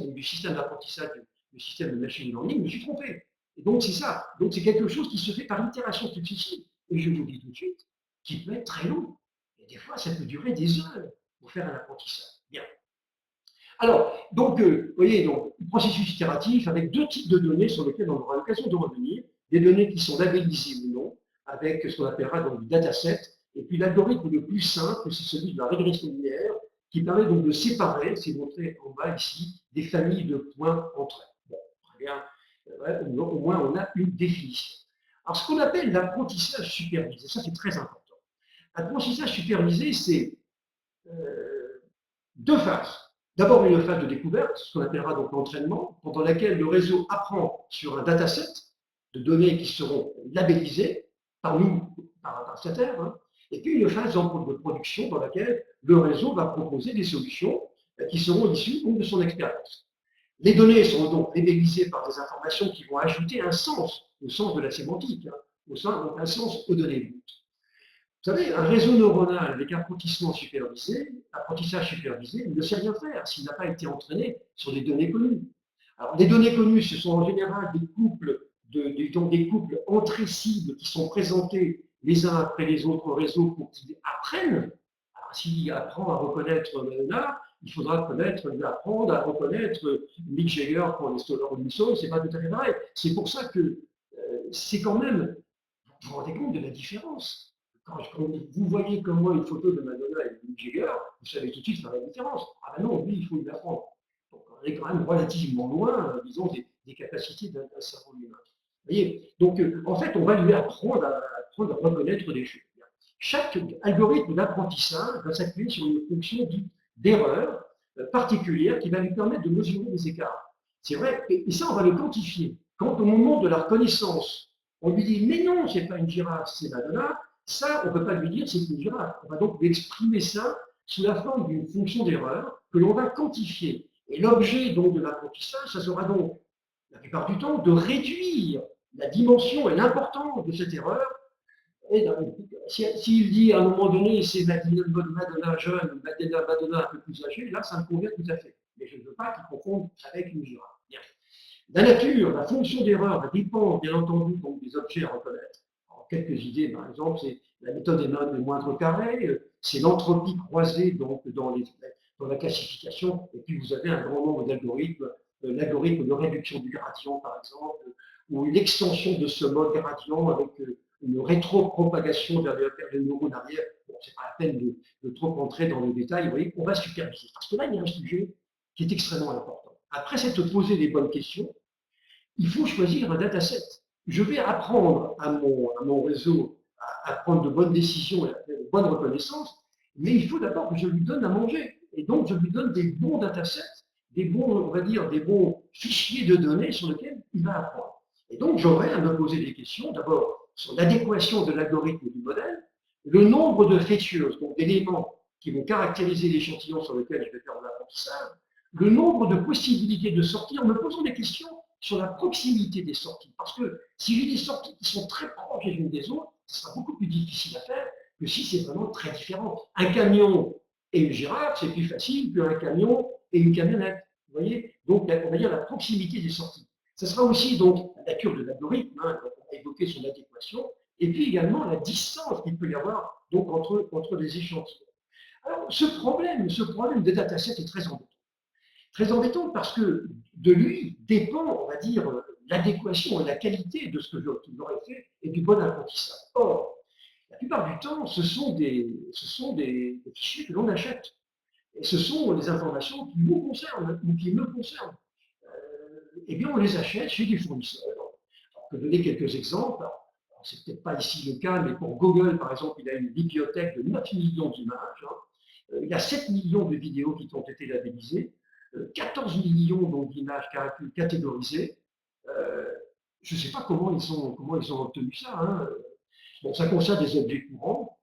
du système d'apprentissage, du système de machine learning, me suis trompé. Et donc c'est ça. Donc c'est quelque chose qui se fait par itération successive. Et je vous dis tout de suite, qui peut être très long. Et des fois, ça peut durer des heures pour faire un apprentissage. Bien. Alors, donc, vous voyez, donc, processus itératif avec deux types de données sur lesquelles on aura l'occasion de revenir. Des données qui sont labellisées ou non, avec ce qu'on appellera donc du dataset. Et puis l'algorithme le plus simple, c'est celui de la régression linéaire, qui permet donc de séparer, c'est montré en bas ici, des familles de points entre elles. Bon, très bien. Ouais, au moins on a une définition. Alors, ce qu'on appelle l'apprentissage supervisé, ça c'est très important. L'apprentissage supervisé, c'est deux phases. D'abord une phase de découverte, ce qu'on appellera donc l'entraînement, pendant laquelle le réseau apprend sur un dataset de données qui seront labellisées par nous, par un prestataire, hein, et puis une phase de production dans laquelle le réseau va proposer des solutions qui seront issues de son expérience. Les données sont donc labellisées par des informations qui vont ajouter un sens, au sens de la sémantique, hein, donc un sens aux données brutes. Vous savez, un réseau neuronal avec apprentissage supervisé, il ne sait rien faire s'il n'a pas été entraîné sur des données connues. Alors, les données connues, ce sont en général des couples entrée-cibles qui sont présentés les uns après les autres au réseau pour qu'ils apprennent. Alors, s'il apprend à reconnaître Madonna, il faudra lui apprendre à reconnaître Mick Jagger pour les Stones Rolling Stones, c'est pas tout à fait vrai. C'est pour ça que c'est quand même, vous vous rendez compte de la différence. Quand vous voyez comme moi une photo de Madonna et de Mick Jagger, vous savez tout de suite faire la différence. Ah ben non, lui, il faut lui apprendre. Donc on est quand même relativement loin, disons, des capacités d'un cerveau humain. Vous voyez. Donc en fait, on va lui apprendre à reconnaître des choses. Chaque algorithme d'apprentissage va s'appuyer sur une fonction dite d'erreur particulière qui va lui permettre de mesurer les écarts. C'est vrai, et ça, on va le quantifier. Quand au moment de la reconnaissance, on lui dit mais non, c'est pas une girafe, c'est Madonna, ça, on ne peut pas lui dire c'est une girafe. On va donc lui exprimer ça sous la forme d'une fonction d'erreur que l'on va quantifier. Et l'objet donc de l'apprentissage, ça sera donc, la plupart du temps, de réduire la dimension et l'importance de cette erreur. Et s'il dit à un moment donné c'est Madonna jeune, Madonna un peu plus âgée, là ça me convient tout à fait. Mais je ne veux pas qu'il confonde avec une girafe. Bien. La nature, la fonction d'erreur dépend bien entendu donc, des objets à reconnaître. Alors, quelques idées, par exemple, c'est la méthode des moindres carrés, c'est l'entropie croisée donc, dans la classification, et puis vous avez un grand nombre d'algorithmes, l'algorithme de réduction du gradient, par exemple, ou une extension de ce mode gradient avec une rétropropagation vers les neurones arrière. Bon, c'est pas la peine de trop entrer dans les détails, vous voyez, on va superviser. Parce que là, il y a un sujet qui est extrêmement important. Après s'être posé les bonnes questions, il faut choisir un dataset. Je vais apprendre à mon réseau à prendre de bonnes décisions et à faire de bonnes reconnaissances, mais il faut d'abord que je lui donne à manger. Et donc, je lui donne des bons datasets, des bons, on va dire, des bons fichiers de données sur lesquels il va apprendre. Et donc, j'aurai à me poser des questions, d'abord sur l'adéquation de l'algorithme du modèle, le nombre de features, donc d'éléments qui vont caractériser l'échantillon sur lequel je vais faire mon apprentissage, le nombre de possibilités de sortie en me posant des questions sur la proximité des sorties. Parce que si j'ai des sorties qui sont très proches les unes des autres, ce sera beaucoup plus difficile à faire que si c'est vraiment très différent. Un camion et une girafe, c'est plus facile qu'un camion et une camionnette. Vous voyez. Donc, on va dire la proximité des sorties. Ce sera aussi donc la nature de l'algorithme, hein, on a évoqué son adéquation, et puis également la distance qu'il peut y avoir donc, entre les échantillons. Alors, ce problème des datasets est très embêtant. Très embêtant parce que de lui dépend, on va dire, l'adéquation et la qualité de ce que j'aurais fait et du bon apprentissage. Or, la plupart du temps, ce sont des fichiers que l'on achète. Et ce sont des informations qui nous concernent ou qui me concernent. Eh bien, on les achète chez des fournisseurs. On peut donner quelques exemples. C'est peut-être pas ici le cas, mais pour Google, par exemple, il a une bibliothèque de 9 millions d'images. Il y a 7 millions de vidéos qui ont été labellisées. 14 millions d'images catégorisées. Je ne sais pas comment ils ont obtenu ça. Hein. Bon, ça concerne des objets courants.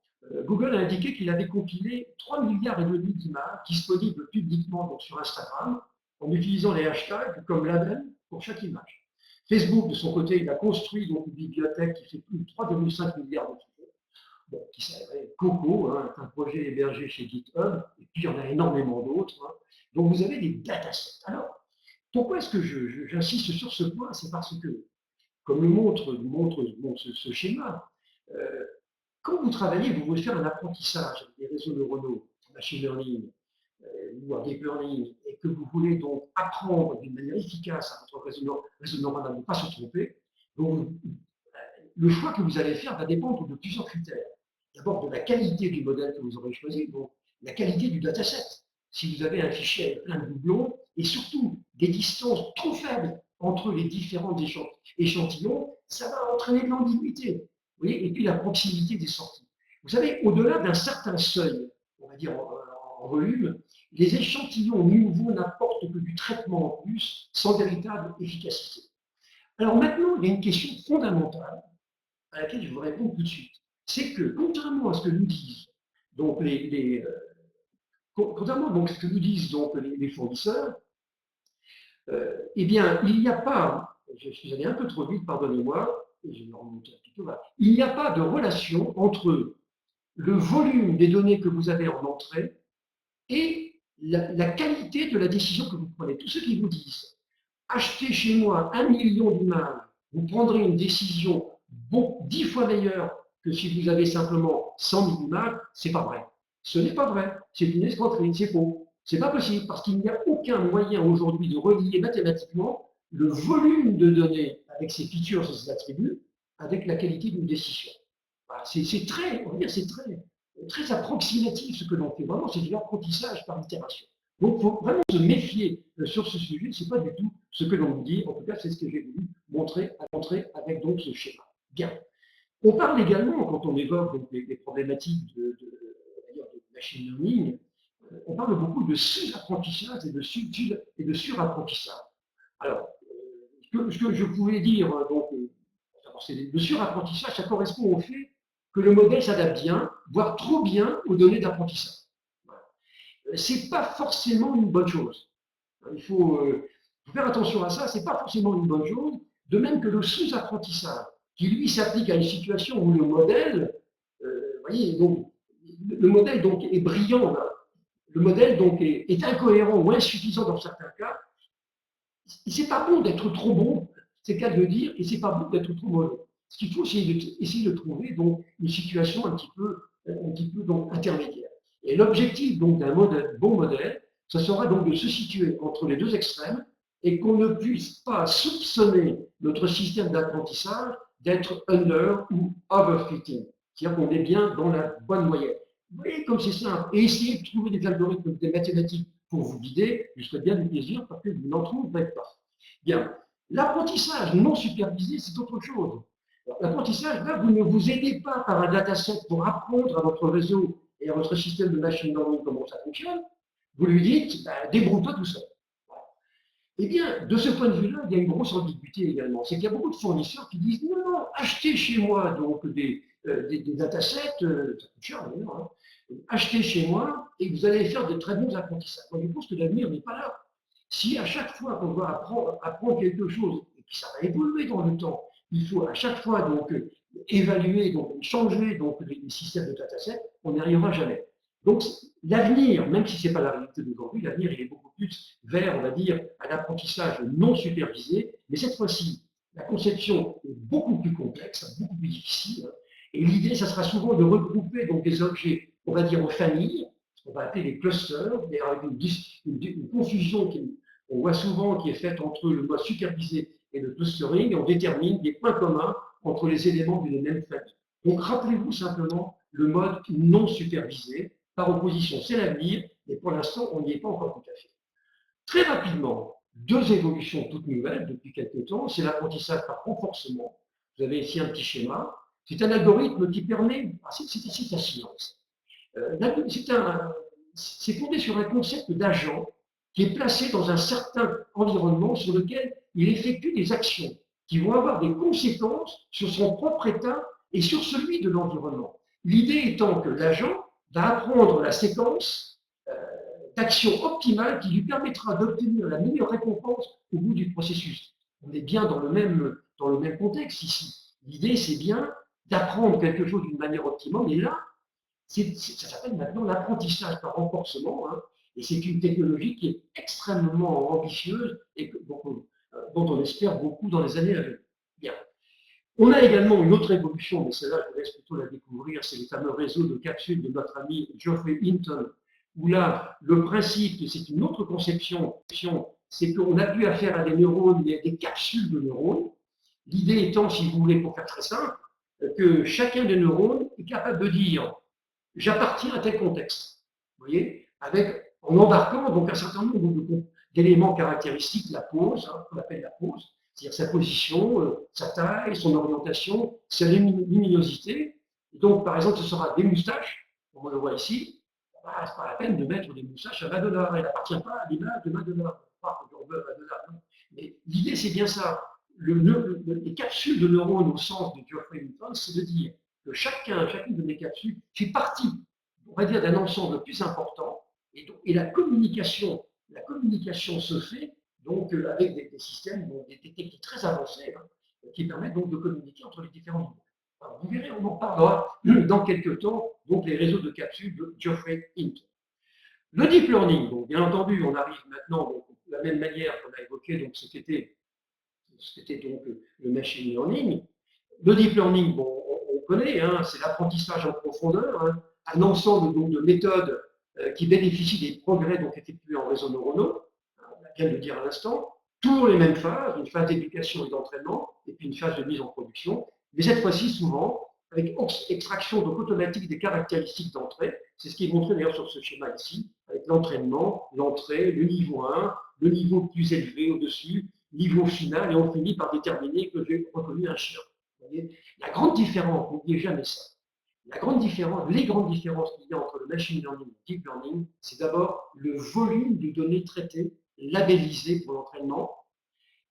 Google a indiqué qu'il avait compilé 3,5 milliards d'images disponibles publiquement donc, sur Instagram en utilisant les hashtags comme label pour chaque image. Facebook, de son côté, il a construit donc, une bibliothèque qui fait plus de 3,5 milliards de photos, bon, qui s'appelle Coco, hein, un projet hébergé chez GitHub, et puis il y en a énormément d'autres. Hein. Donc vous avez des datasets. Alors, pourquoi est-ce que j'insiste sur ce point? C'est parce que, comme le montre ce schéma, euh, quand vous travaillez, vous voulez faire un apprentissage avec des réseaux neuronaux, machine learning ou en deep learning, et que vous voulez donc apprendre d'une manière efficace à votre réseau neuronal, ne pas se tromper, donc le choix que vous allez faire va dépendre de plusieurs critères. D'abord de la qualité du modèle que vous aurez choisi, donc la qualité du dataset. Si vous avez un fichier avec plein de doublons, et surtout des distances trop faibles entre les différents échantillons, ça va entraîner de l'ambiguïté. Et puis la proximité des sorties. Vous savez, au-delà d'un certain seuil, on va dire en volume, les échantillons nouveaux n'apportent que du traitement en plus, sans véritable efficacité. Alors maintenant, il y a une question fondamentale à laquelle je vous réponds tout de suite. C'est que, contrairement à ce que nous disent donc contrairement donc, à ce que nous disent donc les fournisseurs, eh bien, il n'y a pas, je suis allé un peu trop vite, pardonnez-moi, et je vais remonter un petit peu là, il n'y a pas de relation entre le volume des données que vous avez en entrée et la qualité de la décision que vous prenez. Tous ceux qui vous disent achetez chez moi 1 million d'images, vous prendrez une décision 10 fois meilleure que si vous avez simplement 100 000 images, c'est pas vrai. Ce n'est pas vrai. C'est une escroquerie, c'est faux. C'est pas possible parce qu'il n'y a aucun moyen aujourd'hui de relier mathématiquement le volume de données avec ses features et ses attributs avec la qualité d'une décision. Voilà, c'est très, on va dire, c'est très approximatif ce que l'on fait. Vraiment, c'est de l'apprentissage par itération. Donc, il faut vraiment se méfier sur ce sujet. Ce n'est pas du tout ce que l'on nous dit. En tout cas, c'est ce que j'ai voulu montrer avec donc ce schéma. Bien. On parle également, quand on évoque donc, les problématiques de machine learning, on parle beaucoup de sous-apprentissage et de surapprentissage. Alors, ce que je pouvais dire, donc, le surapprentissage, ça correspond au fait que le modèle s'adapte bien, voire trop bien aux données d'apprentissage. Voilà. Ce n'est pas forcément une bonne chose. Il faut faire attention à ça, ce n'est pas forcément une bonne chose, de même que le sous-apprentissage, qui lui s'applique à une situation où le modèle, voyez, donc, le modèle donc, est brillant, là. Le modèle donc, est incohérent ou insuffisant dans certains cas. C'est pas bon d'être trop bon, c'est le cas de le dire, et c'est pas bon d'être trop mauvais. Ce qu'il faut, c'est essayer de trouver donc, une situation un petit peu donc, intermédiaire. Et l'objectif donc d'un bon modèle, ce sera donc de se situer entre les deux extrêmes et qu'on ne puisse pas soupçonner notre système d'apprentissage d'être under ou overfitting. C'est-à-dire qu'on est bien dans la bonne moyenne. Vous voyez comme c'est simple. Et essayez de trouver des algorithmes, des mathématiques pour vous guider, je serais bien du plaisir parce que vous n'en trouverez pas. Bien. L'apprentissage non supervisé, c'est autre chose. L'apprentissage, là, vous ne vous aidez pas par un dataset pour apprendre à votre réseau et à votre système de machine learning comment ça fonctionne. Vous lui dites, bah, débrouille-toi tout seul. Voilà. Eh bien, de ce point de vue-là, il y a une grosse ambiguïté également. C'est qu'il y a beaucoup de fournisseurs qui disent, non, non, achetez chez moi donc des datasets, ça coûte cher d'ailleurs, hein, achetez chez moi et vous allez faire de très bons apprentissages. Moi, je pense que l'avenir n'est pas là. Si à chaque fois qu'on doit apprendre quelque chose, et puis ça va évoluer dans le temps, il faut à chaque fois donc évaluer, donc changer donc, les systèmes de dataset, on n'y arrivera jamais. Donc l'avenir, même si ce n'est pas la réalité d'aujourd'hui, l'avenir il est beaucoup plus vers, on va dire, un apprentissage non supervisé, mais cette fois-ci, la conception est beaucoup plus complexe, beaucoup plus difficile, et l'idée, ça sera souvent de regrouper donc, des objets, on va dire en famille, ce qu'on va appeler des clusters, mais avec une confusion qu'on voit souvent qui est faite entre le mode supervisé et le clustering, et on détermine des points communs entre les éléments d'une même famille. Donc rappelez-vous simplement le mode non supervisé, par opposition, c'est l'avenir, mais pour l'instant, on n'y est pas encore tout à fait. Très rapidement, deux évolutions toutes nouvelles depuis quelques temps, c'est l'apprentissage par renforcement. Vous avez ici un petit schéma. C'est un algorithme qui permet, c'est la science. C'est fondé sur un concept d'agent qui est placé dans un certain environnement sur lequel il effectue des actions qui vont avoir des conséquences sur son propre état et sur celui de l'environnement. L'idée étant que l'agent va apprendre la séquence d'action optimale qui lui permettra d'obtenir la meilleure récompense au bout du processus. On est bien dans le même contexte ici. L'idée, c'est bien d'apprendre quelque chose d'une manière optimale, et là, ça s'appelle maintenant l'apprentissage par renforcement, hein, et c'est une technologie qui est extrêmement ambitieuse et dont on espère beaucoup dans les années à venir. Bien. On a également une autre évolution, mais celle-là, je vous laisse plutôt la découvrir, c'est le fameux réseau de capsules de notre ami Geoffrey Hinton, où là, le principe, c'est une autre conception, c'est qu'on a plus affaire à des neurones, mais à des capsules de neurones. L'idée étant, si vous voulez, pour faire très simple, que chacun des neurones est capable de dire « j'appartiens à tel contexte ». Vous voyez, en embarquant donc un certain nombre d'éléments caractéristiques, la pose, hein, qu'on appelle la pose, c'est-à-dire sa position, sa taille, son orientation, sa luminosité. Et donc, par exemple, ce sera des moustaches, on le voit ici. Ah, c'est pas la peine de mettre des moustaches à Madonna, elle n'appartient pas à l'image de Madonna. Mais l'idée, c'est bien ça. Les capsules de neurones au sens de Geoffrey Hinton, c'est de dire que chacune de mes capsules fait partie, on va dire, d'un ensemble plus important, et la communication se fait donc avec des systèmes, des techniques très avancées, hein, qui permettent donc de communiquer entre les différents niveaux. Alors, vous verrez, on en parlera dans quelques temps, donc les réseaux de capsules de Geoffrey Hinton. Le deep learning, donc bien entendu, on arrive maintenant donc, de la même manière qu'on a évoqué donc c'était donc le machine learning. Le deep learning, bon, on connaît, hein, c'est l'apprentissage en profondeur, hein, un ensemble donc, de méthodes qui bénéficient des progrès donc, effectués en réseaux neuronaux, on vient de le dire à l'instant, toujours les mêmes phases, une phase d'éducation et d'entraînement, et puis une phase de mise en production, mais cette fois-ci souvent avec extraction donc, automatique des caractéristiques d'entrée, c'est ce qui est montré d'ailleurs sur ce schéma ici, avec l'entraînement, l'entrée, le niveau 1, le niveau plus élevé au-dessus, niveau final, et on finit par déterminer que j'ai reconnu un chien. Vous voyez, la grande différence, n'oubliez jamais ça, les grandes différences qu'il y a entre le machine learning et le deep learning, c'est d'abord le volume de données traitées, labellisées pour l'entraînement,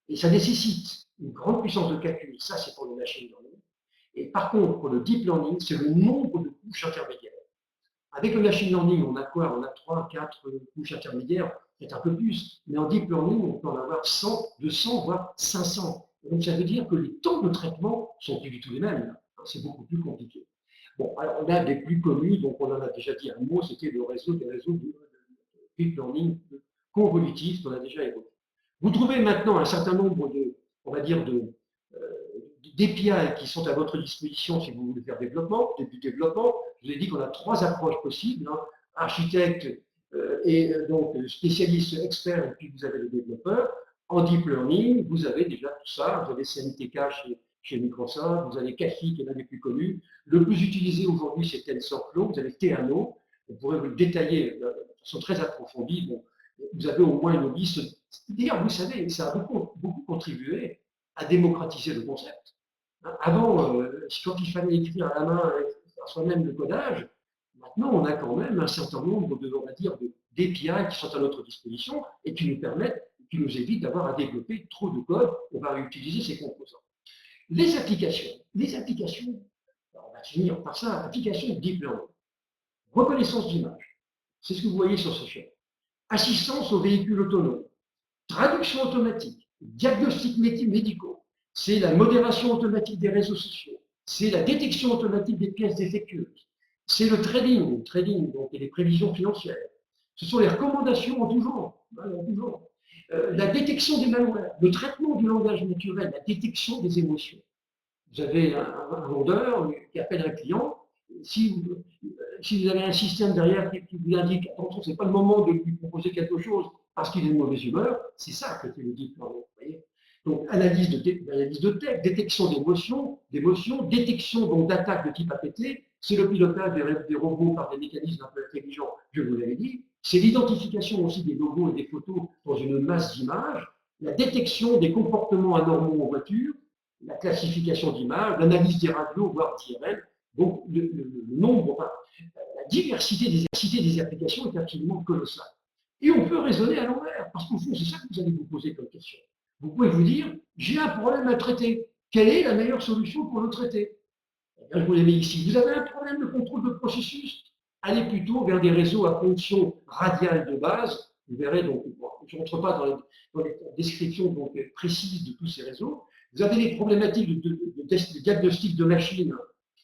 et ça nécessite une grande puissance de calcul, ça c'est pour le machine learning, et par contre pour le deep learning, c'est le nombre de couches intermédiaires. Avec le machine learning, on a quoi? On a 3, 4 couches intermédiaires, peut-être un peu plus, mais en deep learning, on peut en avoir 100, 200, voire 500. Donc ça veut dire que les temps de traitement sont plus du tout les mêmes, c'est beaucoup plus compliqué. Bon, alors on a des plus connus, donc on en a déjà dit un mot, c'était le réseau des réseaux de deep learning convolutif qu'on a déjà évoqué. Vous trouvez maintenant un certain nombre de, on va dire, d'API qui sont à votre disposition si vous voulez faire du développement. Je vous ai dit qu'on a 3 approches possibles, hein, architecte et donc spécialiste expert, et puis vous avez le développeur. En deep learning, vous avez déjà tout ça, vous avez CMTK chez Microsoft, vous avez Caffe qui est l'un des plus connus. Le plus utilisé aujourd'hui, c'est TensorFlow, vous avez Theano, vous pourrez vous le détailler de façon très approfondie. Bon, vous avez au moins une liste. D'ailleurs, vous savez, ça a beaucoup contribué à démocratiser le concept. Avant, quand il fallait écrire à la main, faire soi-même le codage, maintenant on a quand même un certain nombre de, on va dire, d'API qui sont à notre disposition et qui nous permettent, qui nous évitent d'avoir à développer trop de code. On va utiliser ces composants. Les applications, on va finir par ça, applications deep learning. Reconnaissance d'image, c'est ce que vous voyez sur ce schéma. Assistance aux véhicules autonomes, traduction automatique, diagnostics médicaux, c'est la modération automatique des réseaux sociaux, c'est la détection automatique des pièces défectueuses, c'est le trading donc, et les prévisions financières, ce sont les recommandations en tout genre, la détection des malwares, le traitement du langage naturel, la détection des émotions. Vous avez un vendeur qui appelle un client, si vous avez un système derrière qui vous indique attention, ce n'est pas le moment de lui proposer quelque chose parce qu'il est de mauvaise humeur, c'est ça que tu le dis. Donc, analyse de texte, détection d'émotions, détection d'attaques de type APT, c'est le pilotage des robots par des mécanismes un peu intelligents, je vous l'avais dit, c'est l'identification aussi des logos et des photos dans une masse d'images, la détection des comportements anormaux en voiture, la classification d'images, l'analyse des radios, voire d'IRL. Donc, le nombre, enfin, la diversité des applications est absolument colossale. Et on peut raisonner à l'envers, parce qu'au fond, c'est ça que vous allez vous poser comme question. Vous pouvez vous dire, j'ai un problème à traiter. Quelle est la meilleure solution pour le traiter? Eh bien, je vous l'ai mis ici. Vous avez un problème de contrôle de processus? Allez plutôt vers des réseaux à fonction radiale de base. Vous verrez, donc, je ne rentre pas dans les descriptions donc, précises de tous ces réseaux. Vous avez des problématiques de diagnostic de machines.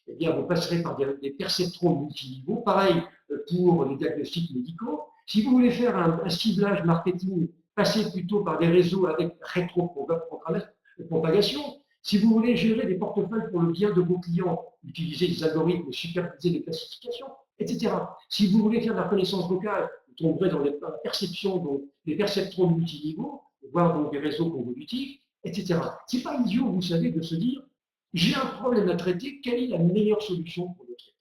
Eh bien, vous passerez par des perceptrons multiniveaux. Pareil pour les diagnostics médicaux. Si vous voulez faire un ciblage marketing, passez plutôt par des réseaux avec rétropropagation. Si vous voulez gérer des portefeuilles pour le bien de vos clients, utilisez des algorithmes, superviser les classifications, etc. Si vous voulez faire de la reconnaissance vocale, vous tomberez dans les perceptions, donc les perceptrons multiniveaux, voire donc des réseaux convolutifs, etc. C'est pas idiot, vous savez, de se dire j'ai un problème à traiter, quelle est la meilleure solution pour le traiter?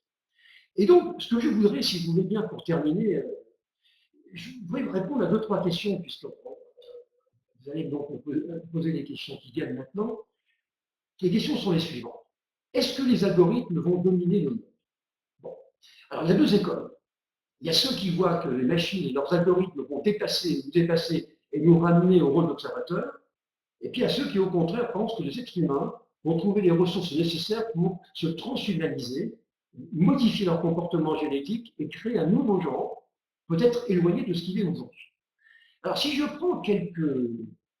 Et donc, ce que je voudrais, si vous voulez bien, pour terminer, je voudrais répondre à deux, trois questions, puisque vous allez donc me poser des questions qui viennent maintenant. Les questions sont les suivantes. Est-ce que les algorithmes vont dominer le monde? Bon. Alors, il y a deux écoles. Il y a ceux qui voient que les machines et leurs algorithmes vont nous dépasser et nous ramener au rôle d'observateur. Et puis, il y a ceux qui, au contraire, pensent que les êtres humains vont trouver les ressources nécessaires pour se transhumaniser, modifier leur comportement génétique et créer un nouveau genre, peut-être éloigné de ce qu'il est aujourd'hui. Alors, si je prends quelques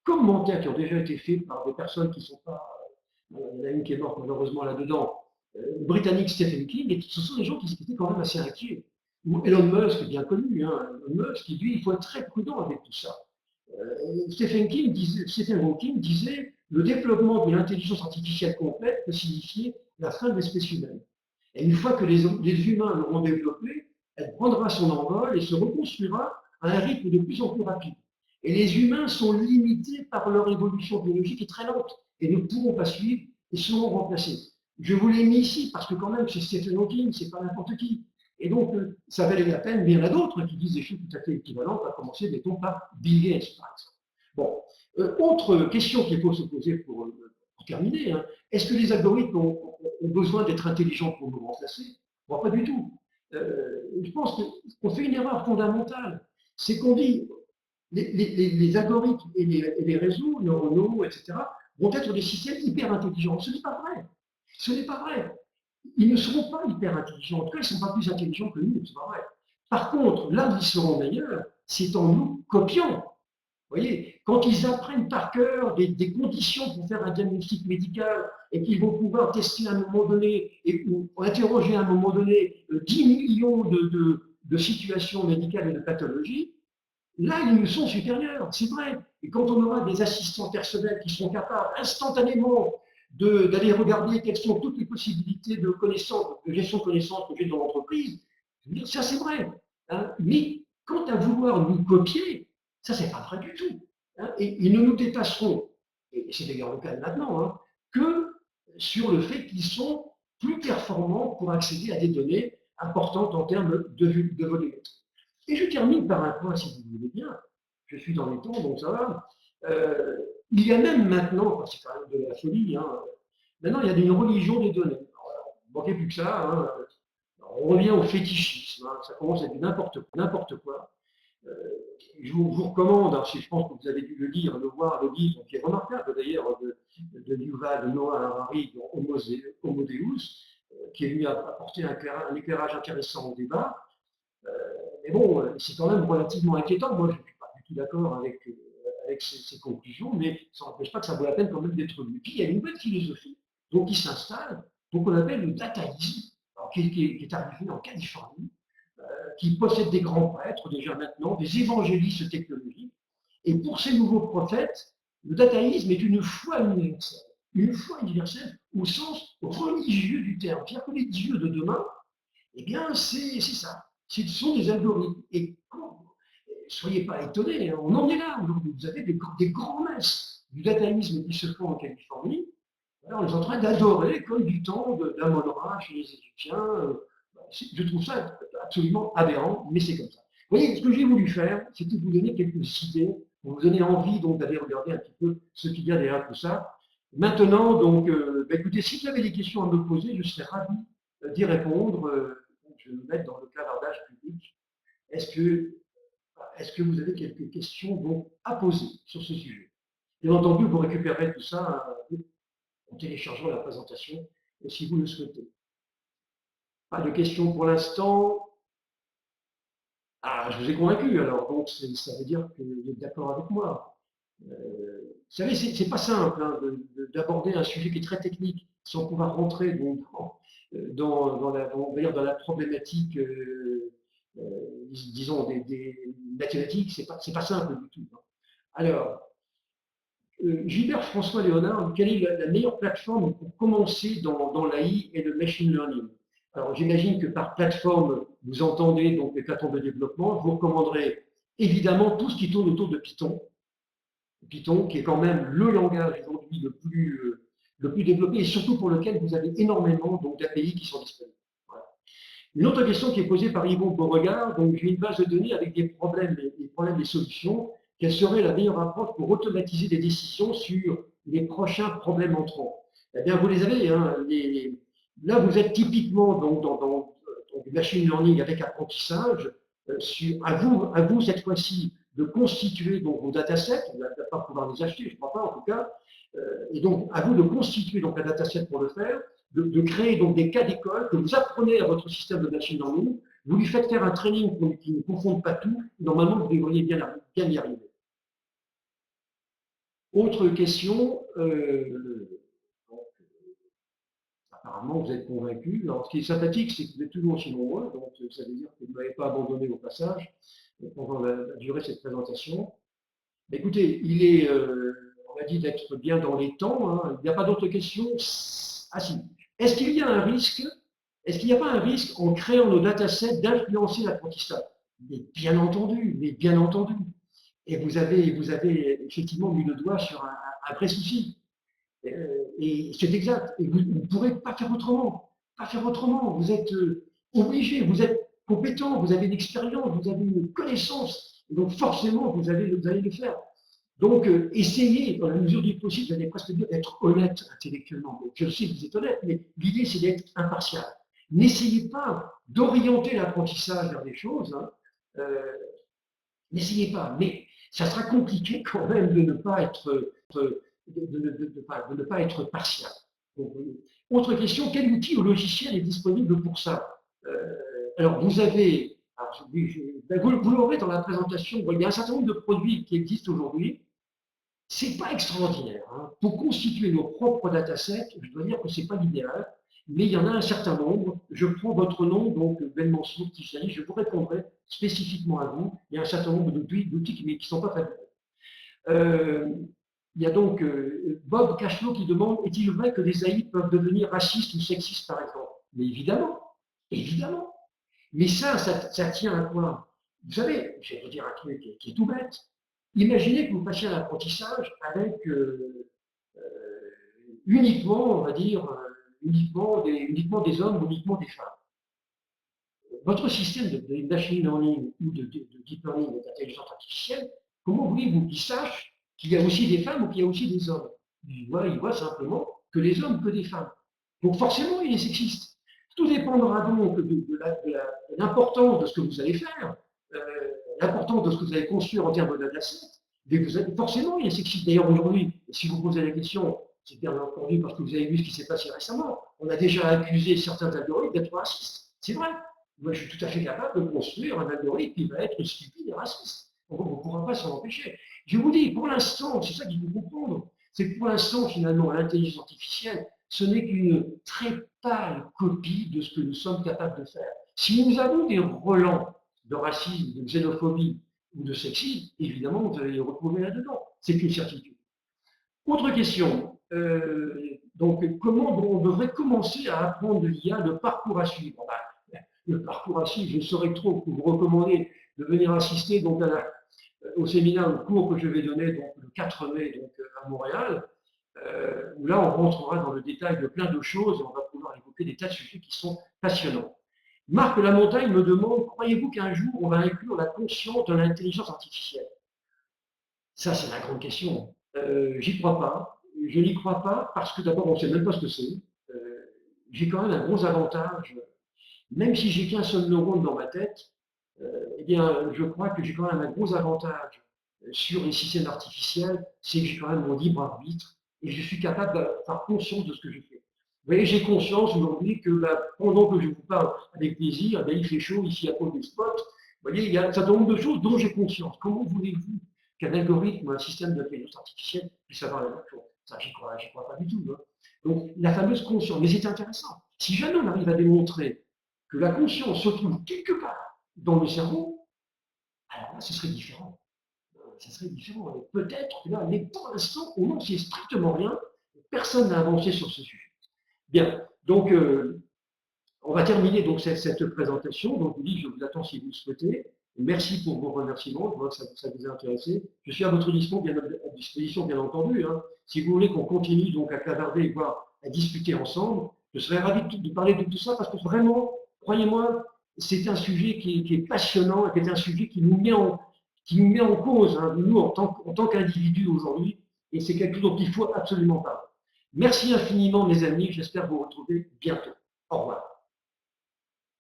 commentaires qui ont déjà été faits par des personnes qui ne sont pas. Il y en a une qui est morte malheureusement là-dedans, le Britannique Stephen King, et ce sont des gens qui étaient quand même assez inquiets. Ou Elon Musk, bien connu, hein, Elon Musk, qui dit il faut être très prudent avec tout ça. Stephen Hawking disait le développement de l'intelligence artificielle complète peut signifier la fin de l'espèce humaine. Et une fois que les humains l'auront développée, elle prendra son envol et se reconstruira à un rythme de plus en plus rapide. Et les humains sont limités par leur évolution biologique et très lente et ne pourront pas suivre et seront remplacés. Je vous l'ai mis ici parce que quand même, c'est Stephen Hawking, c'est pas n'importe qui. Et donc, ça valait la peine, mais il y en a d'autres qui disent des choses tout à fait équivalentes, à commencer, mettons, par Bill Gates, par exemple. Bon, autre question qu'il faut se poser pour terminer, hein. Est-ce que les algorithmes ont besoin d'être intelligents pour nous remplacer? Bon, pas du tout. Je pense qu'on fait une erreur fondamentale. C'est qu'on dit les algorithmes et les réseaux neuronaux, etc., vont être des systèmes hyper intelligents. Ce n'est pas vrai. Ce n'est pas vrai. Ils ne seront pas hyper intelligents. En tout cas, ils ne sont pas plus intelligents que nous, c'est pas vrai. Par contre, là où ils seront meilleurs, c'est en nous copiant. Vous voyez, quand ils apprennent par cœur des conditions pour faire un diagnostic médical et qu'ils vont pouvoir tester à un moment donné ou interroger à un moment donné 10 millions de situations médicales et de pathologies, là, ils nous sont supérieurs, c'est vrai. Et quand on aura des assistants personnels qui seront capables instantanément d'aller regarder quelles sont toutes les possibilités de connaissances, de gestion de connaissances que j'ai dans l'entreprise, je veux dire, ça c'est vrai. Hein. Mais quant à vouloir nous copier, ça c'est pas vrai du tout. Hein. Et ils ne nous dépasseront, et c'est d'ailleurs le cas maintenant, hein, que sur le fait qu'ils sont plus performants pour accéder à des données importantes en termes de volumétrie. Et je termine par un point, si vous voulez bien. Je suis dans les temps, donc ça va. Il y a même maintenant, c'est quand même de la folie, hein, maintenant il y a une religion des données. Alors, il ne manquait plus que ça. Hein. On revient au fétichisme. Hein, ça commence à être n'importe quoi. Euh, je vous recommande, hein, je pense que vous avez dû le lire, le voir, le livre, qui est remarquable d'ailleurs, de Yuval Noah Harari, Homo Deus, qui est venu apporter un éclairage intéressant au débat. Mais bon, c'est quand même relativement inquiétant. Moi, je ne suis pas du tout d'accord avec ces conclusions, mais ça n'empêche pas que ça vaut la peine quand même d'être lu. Puis il y a une nouvelle philosophie donc, qui s'installe, qu'on appelle le dataïsme, qui est arrivé en Californie, qui possède des grands prêtres déjà maintenant, des évangélistes technologiques. Et pour ces nouveaux prophètes, le dataïsme est une foi universelle au sens religieux du terme. C'est-à-dire que les dieux de demain, eh bien, c'est ça. Ce sont des algorithmes. Et soyez pas étonnés, hein, on en est là aujourd'hui. Vous avez des grands-messes du dataïsme qui se font en Californie. Alors, on est en train d'adorer comme du temps d'Amon-Ra chez les Égyptiens. Je trouve ça absolument aberrant, mais c'est comme ça. Vous voyez, ce que j'ai voulu faire, c'était vous donner quelques idées, pour vous donner envie donc d'aller regarder un petit peu ce qu'il y a derrière tout ça. Maintenant, donc, écoutez, si vous avez des questions à me poser, je serais ravi d'y répondre. Je vais me mettre dans le clavardage public. Est-ce que est-ce que vous avez quelques questions donc, à poser sur ce sujet? Bien entendu, vous récupérez tout ça en téléchargeant la présentation, si vous le souhaitez. Pas de questions pour l'instant. Ah, je vous ai convaincu, alors donc ça veut dire que vous êtes d'accord avec moi. Vous savez, c'est pas simple hein, d'aborder un sujet qui est très technique sans pouvoir rentrer donc, on va dire dans la problématique, disons, des mathématiques, c'est pas simple du tout. Hein. Alors, Gilbert François Léonard, quelle est la meilleure plateforme pour commencer dans l'AI et le machine learning? Alors, j'imagine que par plateforme, vous entendez donc les plateformes de développement. Je vous recommanderai évidemment tout ce qui tourne autour de Python. Python, qui est quand même le langage aujourd'hui le plus développé et surtout pour lequel vous avez énormément d'API qui sont disponibles. Voilà. Une autre question qui est posée par Yvon Beauregard, donc j'ai une base de données avec des problèmes, des solutions. Quelle serait la meilleure approche pour automatiser des décisions sur les prochains problèmes entrants? Eh bien, vous les avez. Hein, là, vous êtes typiquement dans du machine learning avec apprentissage. À vous cette fois-ci de constituer donc, vos datasets. Vous n'allez pas pouvoir les acheter, je ne crois pas en tout cas. Et donc, à vous de constituer donc, un dataset pour le faire, de créer donc des cas d'école que vous apprenez à votre système de machine learning. Vous lui faites faire un training qui ne confonde pas tout. Normalement, vous devriez bien y arriver. Autre question, apparemment vous êtes convaincu. Alors ce qui est sympathique, c'est que vous êtes toujours aussi nombreux, donc ça veut dire que vous ne m'avez pas abandonné au passage pendant la durée de cette présentation. Mais écoutez, on a dit d'être bien dans les temps, hein. Il n'y a pas d'autres questions? Ah si. Est-ce qu'il y a un risque, est-ce qu'il n'y a pas un risque en créant nos datasets d'influencer l'apprentissage? Mais bien entendu. Et vous avez effectivement mis le doigt sur un vrai souci. Et c'est exact. Et vous ne pourrez pas faire autrement. Pas faire autrement. Vous êtes obligé, vous êtes compétent, vous avez une expérience, vous avez une connaissance. Et donc forcément, vous allez le faire. Donc essayez, dans la mesure du possible, j'allais presque dire d'être honnête intellectuellement. Donc, je sais que vous êtes honnête, mais l'idée c'est d'être impartial. N'essayez pas d'orienter l'apprentissage vers des choses. Hein. N'essayez pas, mais ça sera compliqué quand même de ne pas être, de ne pas être partial. Donc, autre question, quel outil ou logiciel est disponible pour ça? Alors, vous avez, alors, vous l'aurez dans la présentation, il y a un certain nombre de produits qui existent aujourd'hui. C'est pas extraordinaire. Hein. Pour constituer nos propres datasets, je dois dire que c'est pas l'idéal, mais il y en a un certain nombre. Je prends votre nom, donc Ben Mansour Tijani, je vous répondrai spécifiquement à vous. Il y a un certain nombre d'outils qui ne sont pas fabuleux. Il y a donc Bob Cashflow qui demande, est-il vrai que les AI peuvent devenir racistes ou sexistes, par exemple? Mais évidemment, évidemment. Mais ça tient à quoi? Vous savez, je vais vous dire un truc qui est tout bête. Imaginez que vous passiez un apprentissage avec uniquement, on va dire, uniquement des hommes, uniquement des femmes. Votre système de machine learning ou de deep learning, d'intelligence artificielle, comment voulez-vous qu'il sache qu'il y a aussi des femmes ou qu'il y a aussi des hommes? Il voit simplement que les hommes, que des femmes. Donc forcément, il est sexiste. Tout dépendra donc de l'importance de ce que vous allez faire, euh, l'importance de ce que vous allez construire en termes de dataset. Forcément, il est sexiste. D'ailleurs, aujourd'hui, si vous posez la question, c'est bien entendu parce que vous avez vu ce qui s'est passé récemment. On a déjà accusé certains algorithmes d'être racistes. C'est vrai. Moi, je suis tout à fait capable de construire un algorithme qui va être stupide et raciste. On ne pourra pas s'en empêcher. Je vous dis, pour l'instant, c'est ça qu'il faut comprendre, c'est que pour l'instant, finalement, l'intelligence artificielle, ce n'est qu'une très pâle copie de ce que nous sommes capables de faire. Si nous avons des relents de racisme, de xénophobie ou de sexisme, évidemment, vous allez les retrouver là-dedans. C'est une certitude. Autre question. Donc, comment on devrait commencer à apprendre de l'IA, le parcours à suivre? Le parcours à suivre, je saurais trop vous recommander de venir assister donc au séminaire, au cours que je vais donner donc, le 4 mai donc, à Montréal, où là on rentrera dans le détail de plein de choses et on va pouvoir évoquer des tas de sujets qui sont passionnants. Marc Lamontagne me demande, croyez-vous qu'un jour on va inclure la conscience de l'intelligence artificielle? Ça, c'est la grande question. J'y crois pas. Je n'y crois pas parce que d'abord, on ne sait même pas ce que c'est. J'ai quand même un gros avantage. Même si j'ai qu'un seul neurone dans ma tête, eh bien, je crois que j'ai quand même un gros avantage sur les systèmes artificiels, c'est que j'ai quand même mon libre arbitre et je suis capable d'avoir conscience de ce que je fais. Vous voyez, j'ai conscience aujourd'hui que pendant que je vous parle avec plaisir, il fait chaud ici à cause des spots. Vous voyez, il y a un certain nombre de choses dont j'ai conscience. Comment voulez-vous qu'un algorithme ou un système d'intelligence artificielle puisse avoir la même chose? Ça, j'y crois pas du tout. Hein. Donc, la fameuse conscience. Mais c'est intéressant. Si jamais on arrive à démontrer que la conscience se trouve quelque part dans le cerveau, alors là, ce serait différent. Ça serait différent. Et peut-être que là, mais pour l'instant, on n'en sait strictement rien. Personne n'a avancé sur ce sujet. Bien. Donc, on va terminer donc cette présentation. Donc, oui, je vous attends si vous le souhaitez. Merci pour vos remerciements. Je vois que ça vous a intéressé. Je suis à votre disposition, bien entendu. Hein. Si vous voulez qu'on continue donc à clavarder, voire à discuter ensemble, je serais ravi de parler de tout ça parce que vraiment, croyez-moi, c'est un sujet qui est passionnant et qui est un sujet qui nous met en cause, hein, nous, en tant qu'individus aujourd'hui. Et c'est quelque chose dont il faut absolument parler. Merci infiniment, mes amis. J'espère vous retrouver bientôt. Au revoir.